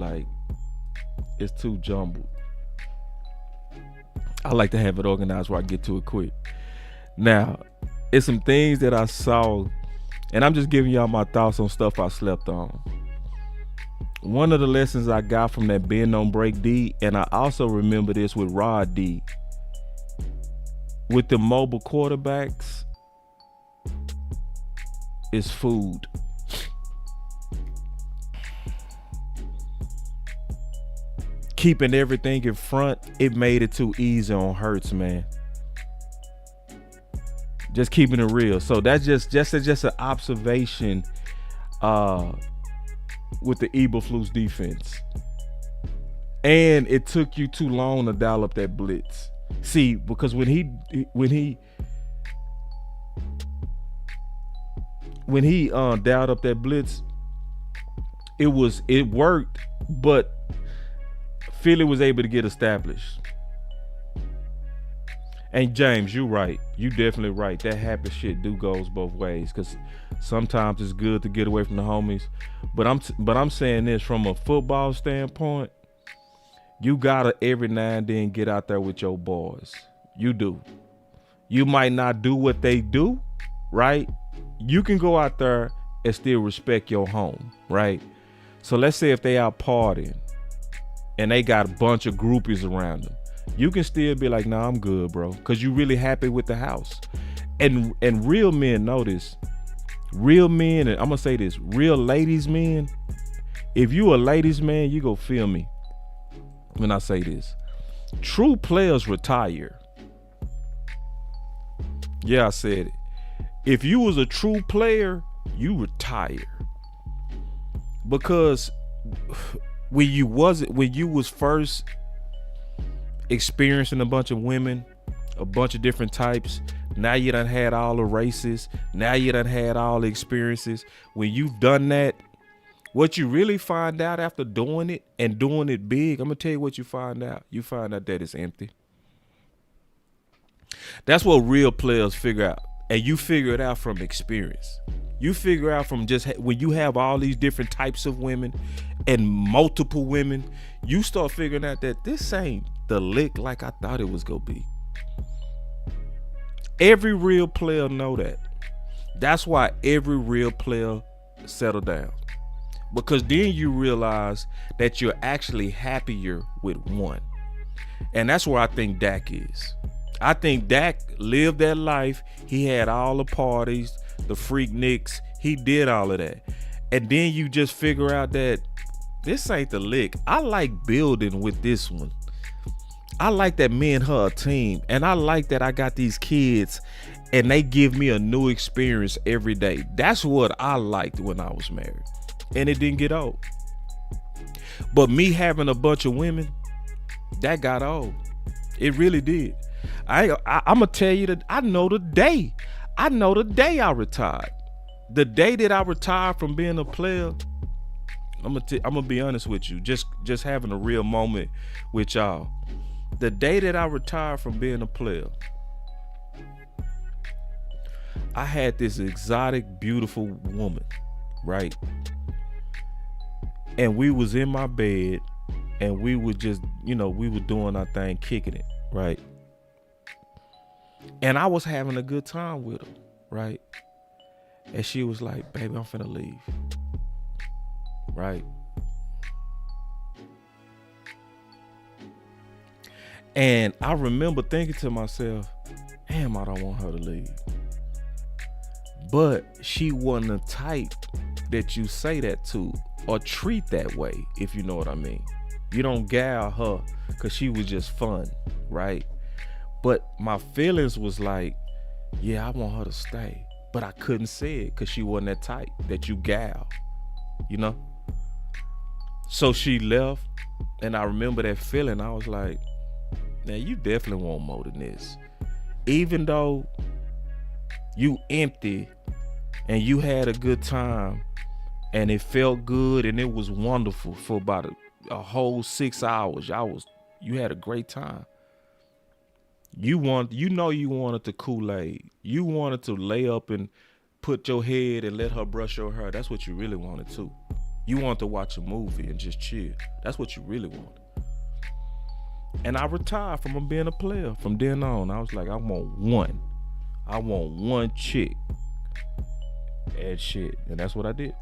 jumbled. I like to have it organized where I get to it quick. Now, it's some things that I saw, and I'm just giving y'all my thoughts on stuff I slept on. One of the lessons I got from that bend on break D, and I also remember this with Rod D. With the mobile quarterbacks, is food. Keeping everything in front, it made it too easy on Hurts, man. Just keeping it real. So that's just an observation with the Eberflus defense. And it took you too long to dial up that blitz. See, because when he dialed up that blitz, it worked, but Philly was able to get established. And James, you right. You definitely right. That happy shit goes both ways. Cause sometimes it's good to get away from the homies. But I'm saying this from a football standpoint. You gotta every now and then get out there with your boys. You do. You might not do what they do, right? You can go out there and still respect your home, right? So let's say if they out partying and they got a bunch of groupies around them, you can still be like, nah, I'm good, bro. Because you really happy with the house. And real men know this. Real men, and I'm going to say this, real ladies men, if you a ladies man, you go feel me when I say this. True players retire. Yeah, I said it. If you was a true player, you retire. Because when you was first experiencing a bunch of women, a bunch of different types, now you done had all the races, now you done had all the experiences. When you've done that, what you really find out after doing it and doing it big, I'm gonna tell you what you find out. You find out that it's empty. That's what real players figure out. And you figure it out from experience. You figure out from just when you have all these different types of women and multiple women, you start figuring out that this ain't the lick like I thought it was gonna be. Every real player know that. That's why every real player settle down. Because then you realize that you're actually happier with one. And that's where I think Dak is. I think Dak lived that life. He had all the parties, the freak nicks. He did all of that. And then you just figure out that this ain't the lick. I like building with this one. I like that me and her are a team. And I like that I got these kids and they give me a new experience every day. That's what I liked when I was married. And it didn't get old. But me having a bunch of women, that got old. It really did. I'm gonna tell you that I know the day I retired. The day that I retired from being a player, I'm gonna be honest with you, just having a real moment with y'all. The day that I retired from being a player, I had this exotic, beautiful woman, right? And we was in my bed and we were just, we were doing our thing, kicking it, right? And I was having a good time with her, right? And she was like, baby, I'm finna leave, right? And I remember thinking to myself, damn, I don't want her to leave. But she wasn't the type that you say that to or treat that way, if you know what I mean. You don't gal her because she was just fun, right? But my feelings was like, yeah, I want her to stay. But I couldn't say it because she wasn't that type that you gal, So she left, and I remember that feeling. I was like, now you definitely want more than this. Even though you empty and you had a good time and it felt good and it was wonderful for about a whole 6 hours. You had a great time. You wanted the Kool-Aid. You wanted to lay up and put your head and let her brush your hair. That's what you really wanted too. You wanted to watch a movie and just chill. That's what you really wanted. And I retired from being a player. From then on, I was like, I want one chick. And shit. And that's what I did.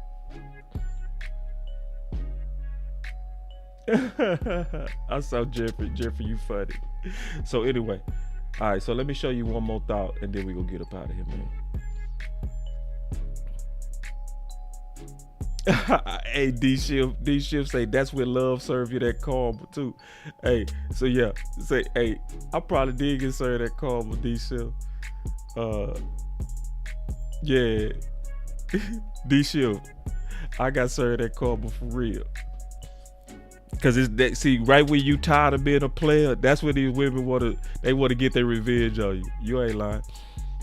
I saw Jeffrey, you funny. So anyway, all right, so let me show you one more thought and then we gonna get up out of here, man. Hey, D-Shift say that's where love serve you that karma too. Hey, so yeah, say, hey, I probably did get served that karma, D-Shift. Yeah. D-Shift, I got served that karma for real. Cause it's that, see, right when you tired of being a player, that's when these women want to get their revenge on you. You ain't lying.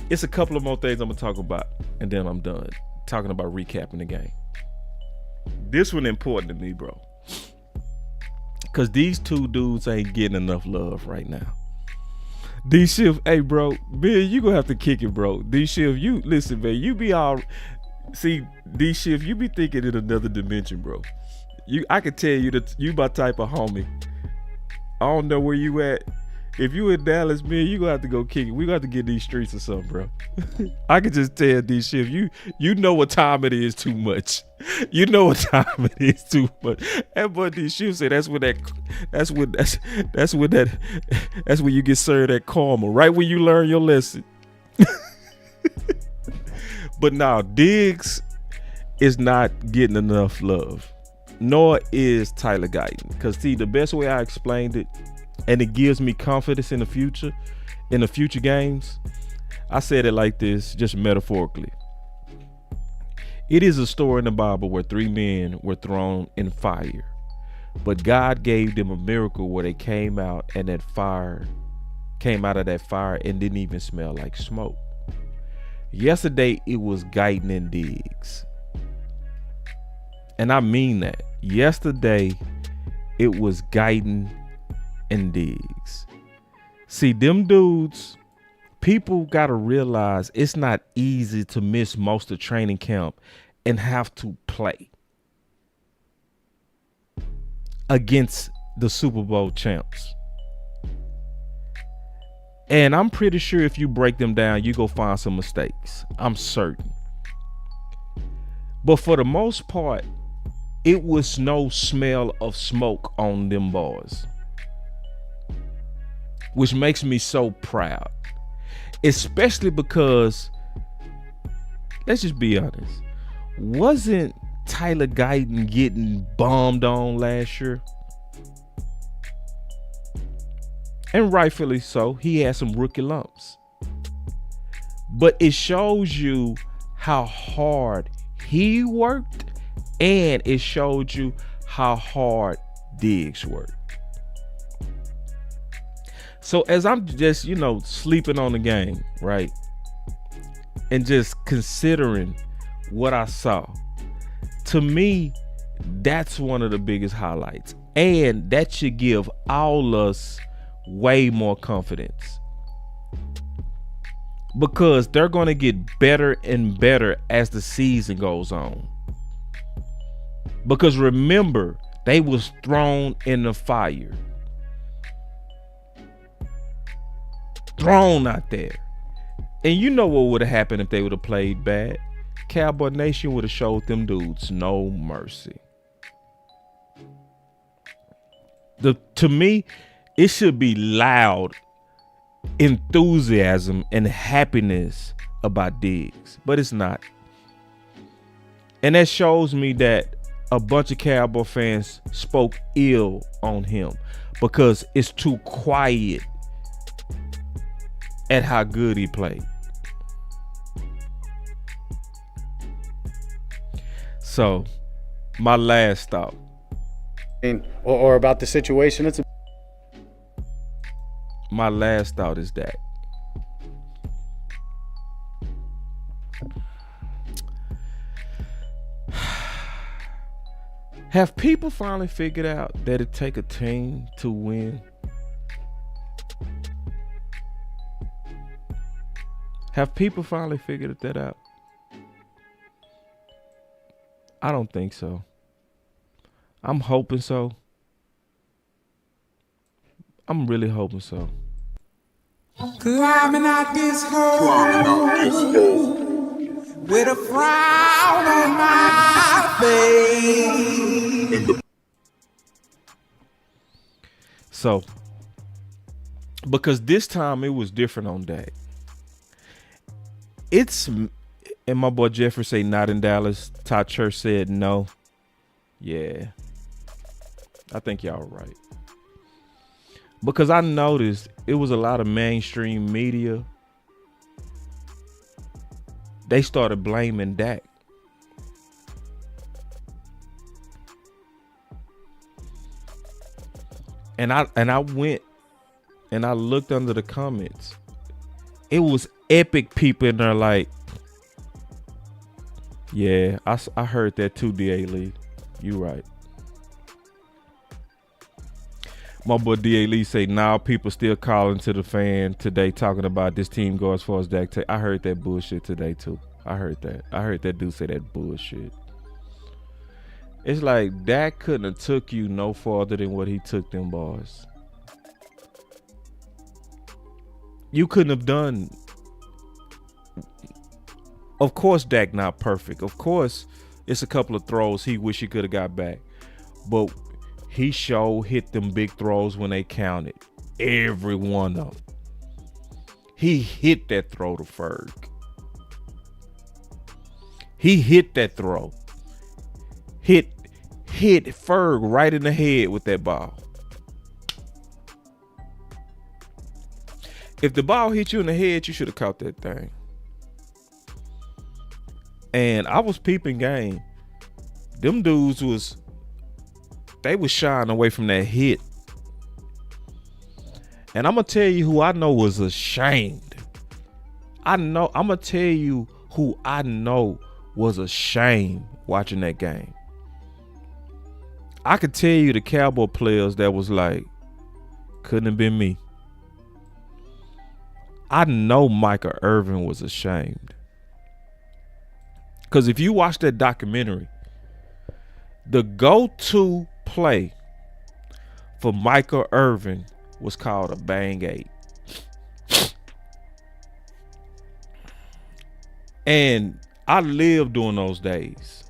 It's a couple of more things I'm gonna talk about, and then I'm done talking about recapping the game. This one important to me, bro. Cause these two dudes ain't getting enough love right now. D-Shift, hey bro, man, you gonna have to kick it, bro. D-Shift, you listen, man, you be all see, D-Shift, you be thinking in another dimension, bro. I can tell you that you my type of homie. I don't know where you at. If you in Dallas, man, you gonna have to go kick it. We gonna have to get these streets or something, bro. I can just tell D-Shift, you know what time it is too much. You know what time it is too much. And but D-Shift said that's when you get served that karma, right when you learn your lesson. But now Diggs is not getting enough love. Nor is Tyler Guyton. Because see, the best way I explained it, and it gives me confidence in the future games, I said it like this, just metaphorically. It is a story in the Bible where 3 men were thrown in fire, but God gave them a miracle where they came out of that fire and didn't even smell like smoke. Yesterday, it was Guyton and Diggs. And I mean that. Yesterday, it was Guyton and Diggs. See, them dudes, people got to realize it's not easy to miss most of training camp and have to play against the Super Bowl champs. And I'm pretty sure if you break them down, you go find some mistakes. I'm certain. But for the most part, it was no smell of smoke on them boys, which makes me so proud, especially because, let's just be honest, wasn't Tyler Guyton getting bombed on last year? And rightfully so. He had some rookie lumps, but it shows you how hard he worked. And it showed you how hard Diggs worked. So as I'm just, sleeping on the game, right? And just considering what I saw, to me, that's one of the biggest highlights. And that should give all us way more confidence. Because they're going to get better and better as the season goes on. Because remember, they was thrown in the fire. Thrown out there. And you know what would have happened if they would have played bad? Cowboy Nation would have showed them dudes no mercy. To me, it should be loud enthusiasm and happiness about Diggs. But it's not. And that shows me that a bunch of Cowboy fans spoke ill on him because it's too quiet at how good he played. So, my last thought. Or about the situation. My last thought is that have people finally figured out that it take a team to win? Have people finally figured that out? I don't think so. I'm hoping so. I'm really hoping so. Climbing out this hole with a frown on my face. So, because this time it was different on Dak. And my boy Jeffrey say not in Dallas. Todd Church said no. Yeah. I think y'all right. Because I noticed it was a lot of mainstream media. They started blaming Dak. And I went and I looked under the comments. It was epic people in there like, yeah, I heard that too, D.A. Lee. You right. My boy D.A. Lee say, now people still calling to the fan today talking about this team go as far as Dak. I heard that bullshit today too. I heard that. I heard that dude say that bullshit. It's like Dak couldn't have took you no farther than what he took them boys. You couldn't have done. Of course, Dak not perfect. Of course, it's a couple of throws he wish he could have got back. But he sure hit them big throws when they counted. Every one of them. He hit that throw to Ferg. He hit that throw. Hit Ferg right in the head with that ball. If the ball hit you in the head, you should have caught that thing. And I was peeping game. Them dudes they was shying away from that hit. And I'm going to tell you who I know was ashamed. I'm going to tell you who I know was ashamed watching that game. I could tell you the Cowboy players that was like, couldn't have been me. I know Micah Irvin was ashamed. Because if you watch that documentary, the go-to play for Micah Irvin was called a bang 8. And I lived during those days.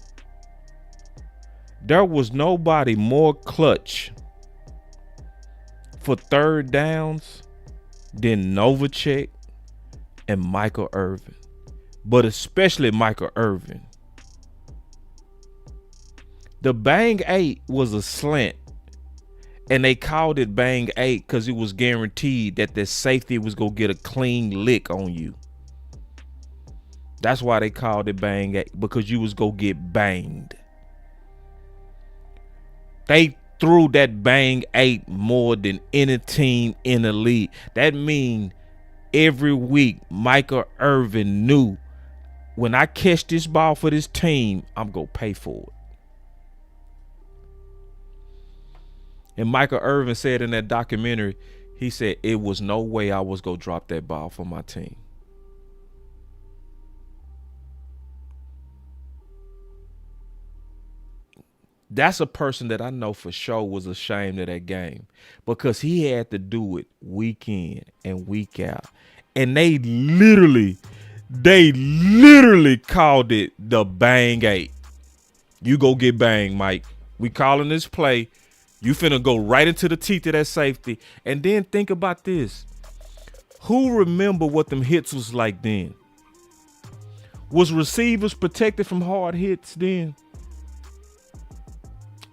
There was nobody more clutch for third downs than Novacek and Michael Irvin. But especially Michael Irvin. The bang 8 was a slant. And they called it bang 8 because it was guaranteed that the safety was going to get a clean lick on you. That's why they called it bang 8, because you was going to get banged. They threw that bang 8 more than any team in the league. That means every week Michael Irvin knew, when I catch this ball for this team, I'm going to pay for it. And Michael Irvin said in that documentary, he said, it was no way I was going to drop that ball for my team. That's a person that I know for sure was ashamed of that game, because he had to do it week in and week out. And they literally called it the bang 8. You go get banged, Mike. We calling this play. You finna go right into the teeth of that safety. And then think about this. Who remember what them hits was like then? Was receivers protected from hard hits then?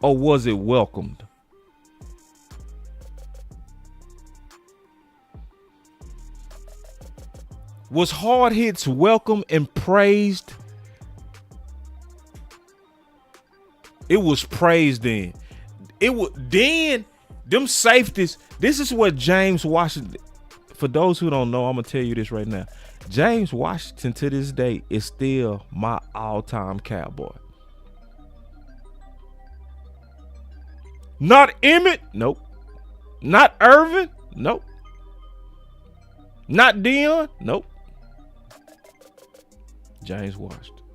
Or was it welcomed? Was hard hits welcomed and praised? It was praised then. It was then them safeties. This is what James Washington. For those who don't know, I'm gonna tell you this right now. James Washington to this day is still my all-time Cowboy. Not Emmett, nope. Not Irvin, nope. Not Dion, nope. James Washington.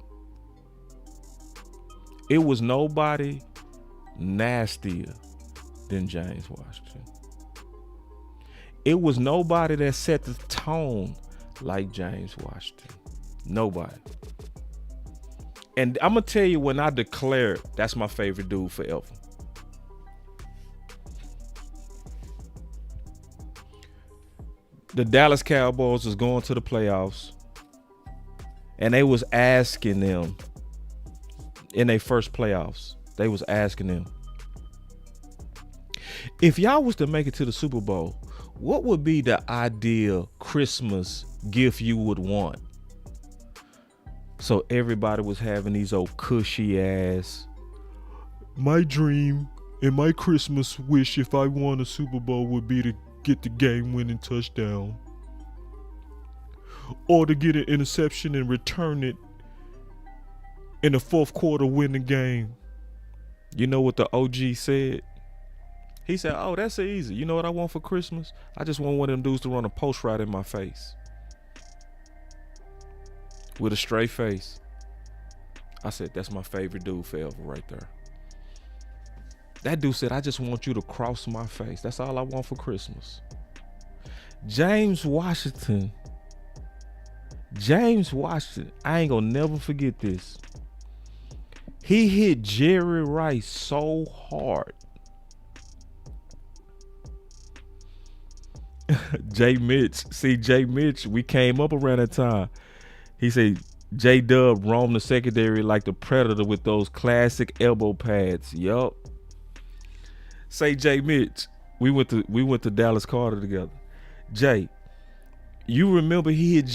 It was nobody nastier than James Washington. It was nobody that set the tone like James Washington. Nobody. And I'm going to tell you, when I declare it, that's my favorite dude forever. The Dallas Cowboys was going to the playoffs, and they was asking them in their first playoffs, they was asking them, if y'all was to make it to the Super Bowl, what would be the ideal Christmas gift you would want? So everybody was having these old cushy ass, my dream and my Christmas wish if I won a Super Bowl would be to get the game-winning touchdown, or to get an interception and return it in the fourth quarter, win the game. You know what the OG said? He said, oh, that's easy. You know what I want for Christmas? I just want one of them dudes to run a post route in my face with a straight face. I said, that's my favorite dude forever right there. That dude said, I just want you to cross my face. That's all I want for Christmas. James Washington, I ain't gonna never forget this. He hit Jerry Rice so hard. Jay Mitch, we came up around that time. He said J-Dub roamed the secondary like the Predator with those classic elbow pads. Yup. Say Jay Mitch, we went to Dallas Carter together. Jay, you remember he hit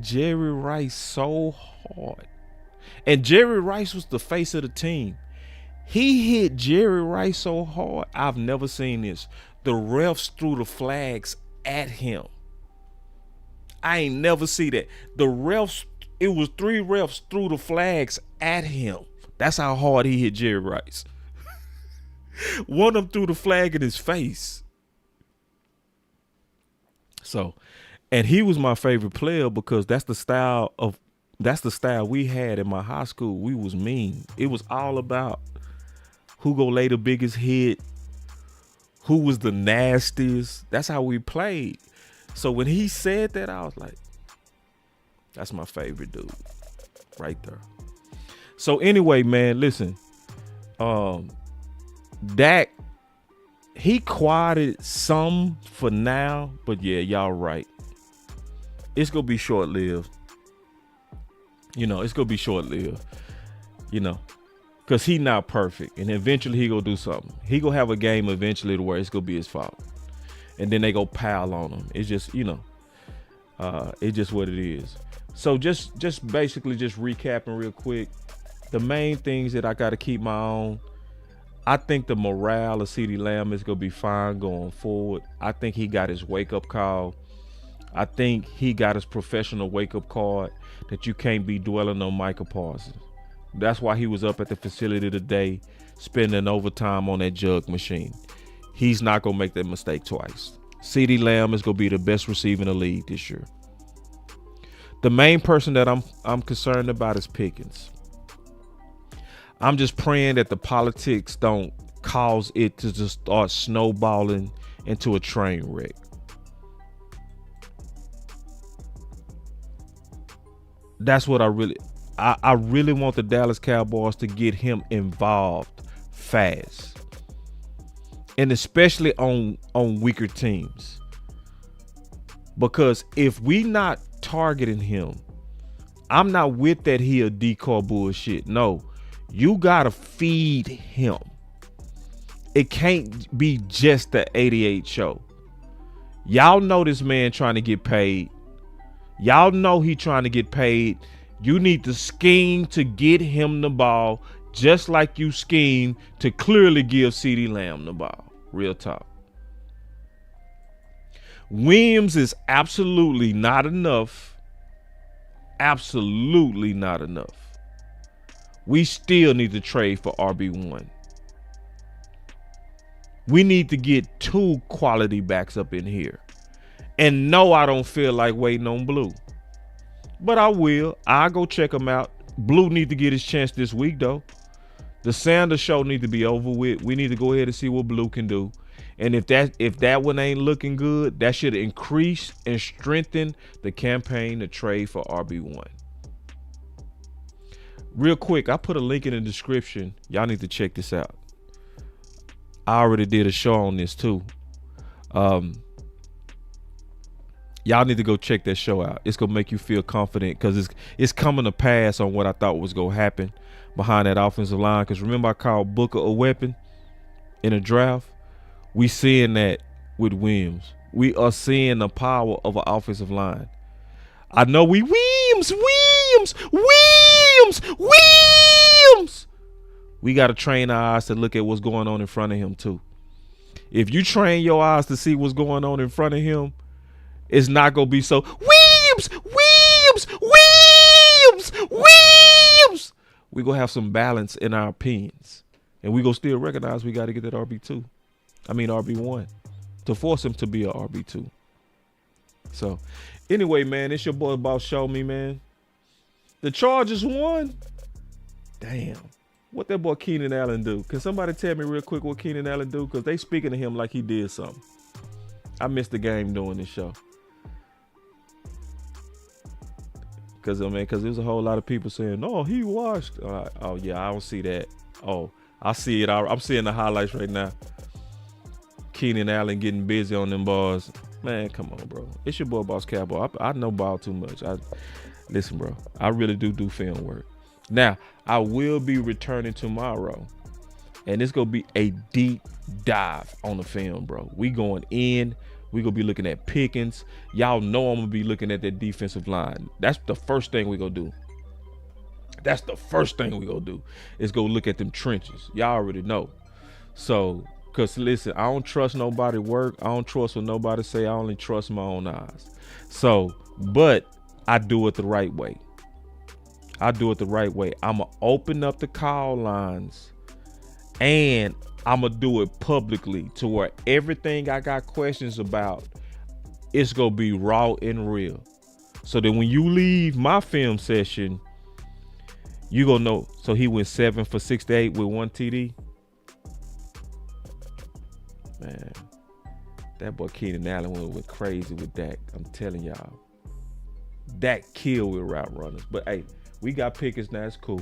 Jerry Rice so hard. And Jerry Rice was the face of the team. He hit Jerry Rice so hard, I've never seen this. The refs threw the flags at him. I ain't never see that. It was 3 refs threw the flags at him. That's how hard he hit Jerry Rice. One of them threw the flag in his face. So, and he was my favorite player because that's the style we had in my high school. We was mean. It was all about who go lay the biggest hit, who was the nastiest. That's how we played. So when he said that, I was like, that's my favorite dude right there. So anyway, man, listen. Dak, he quieted some for now, but yeah, y'all right. It's gonna be short-lived. It's gonna be short-lived. Because he not perfect, and eventually he gonna do something. He gonna have a game eventually to where it's gonna be his fault, and then they go pile on him. It's just, it's just what it is. So just basically just recapping real quick, the main things that I got to keep my own. I think the morale of CeeDee Lamb is gonna be fine going forward. I think he got his wake-up call. I think he got his professional wake-up card that you can't be dwelling on Micah Parsons. That's why he was up at the facility today spending overtime on that jug machine. He's not going to make that mistake twice. CeeDee Lamb is going to be the best receiver in the league this year. The main person that I'm concerned about is Pickens. I'm just praying that the politics don't cause it to just start snowballing into a train wreck. That's what I really want the Dallas Cowboys to get him involved fast. And especially on weaker teams. Because if we not targeting him, I'm not with that he a decoy bullshit. No, you gotta feed him. It can't be just the 88 show. Y'all know this man trying to get paid. Y'all know he trying to get paid. You need to scheme to get him the ball, just like you scheme to clearly give CeeDee Lamb the ball. Real talk. Williams is absolutely not enough. Absolutely not enough. We still need to trade for RB1. We need to get 2 quality backs up in here. And no, I don't feel like waiting on Blue. But I will. I'll go check him out. Blue need to get his chance this week, though. The Sanders show need to be over with. We need to go ahead and see what Blue can do. And if that one ain't looking good, that should increase and strengthen the campaign to trade for RB1. Real quick, I put a link in the description. Y'all need to check this out. I already did a show on this too. Y'all need to go check that show out. It's gonna make you feel confident because it's coming to pass on what I thought was gonna happen behind that offensive line. Because remember, I called Booker a weapon in a draft. We seeing that with Williams. We are seeing the power of an offensive line. I know Williams. We got to train our eyes to look at what's going on in front of him too. If you train your eyes to see what's going on in front of him, it's not going to be so Williams. We're going to have some balance in our opinions. And we're going to still recognize we got to get that RB1 to force him to be a RB2. So anyway, man, it's your boy Boss Show Me, man. The Chargers won. Damn. What that boy Keenan Allen do? Can somebody tell me real quick what Keenan Allen do? Because they speaking to him like he did something. I missed the game doing this show. Because there's a whole lot of people saying, "Oh, he washed." Oh yeah, I don't see that. Oh, I see it. I'm seeing the highlights right now. Keenan Allen getting busy on them bars. Man, come on, bro. It's your boy Boss Cowboy. I know ball too much. Listen, bro. I really do film work. Now, I will be returning tomorrow, and it's going to be a deep dive on the film, bro. We going in. We going to be looking at Pickens. Y'all know I'm going to be looking at that defensive line. That's the first thing we going to do. That's the first thing we going to do is go look at them trenches. Y'all already know. So, because, listen, I don't trust nobody work. I don't trust what nobody say. I only trust my own eyes. So, but I do it the right way. I'm going to open up the call lines and I'm going to do it publicly to where everything I got questions about, it's going to be raw and real. So that when you leave my film session, you going to know. So he went 7 for 68 with 1 TD. Man, that boy Keenan Allen went crazy with Dak. I'm telling y'all. Dak killed with route runners. But, hey, we got Pickens now. It's cool.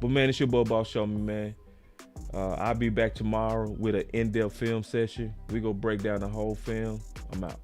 But, man, it's your boy Boss Show Me, man. I'll be back tomorrow with an in-depth film session. We go break down the whole film. I'm out.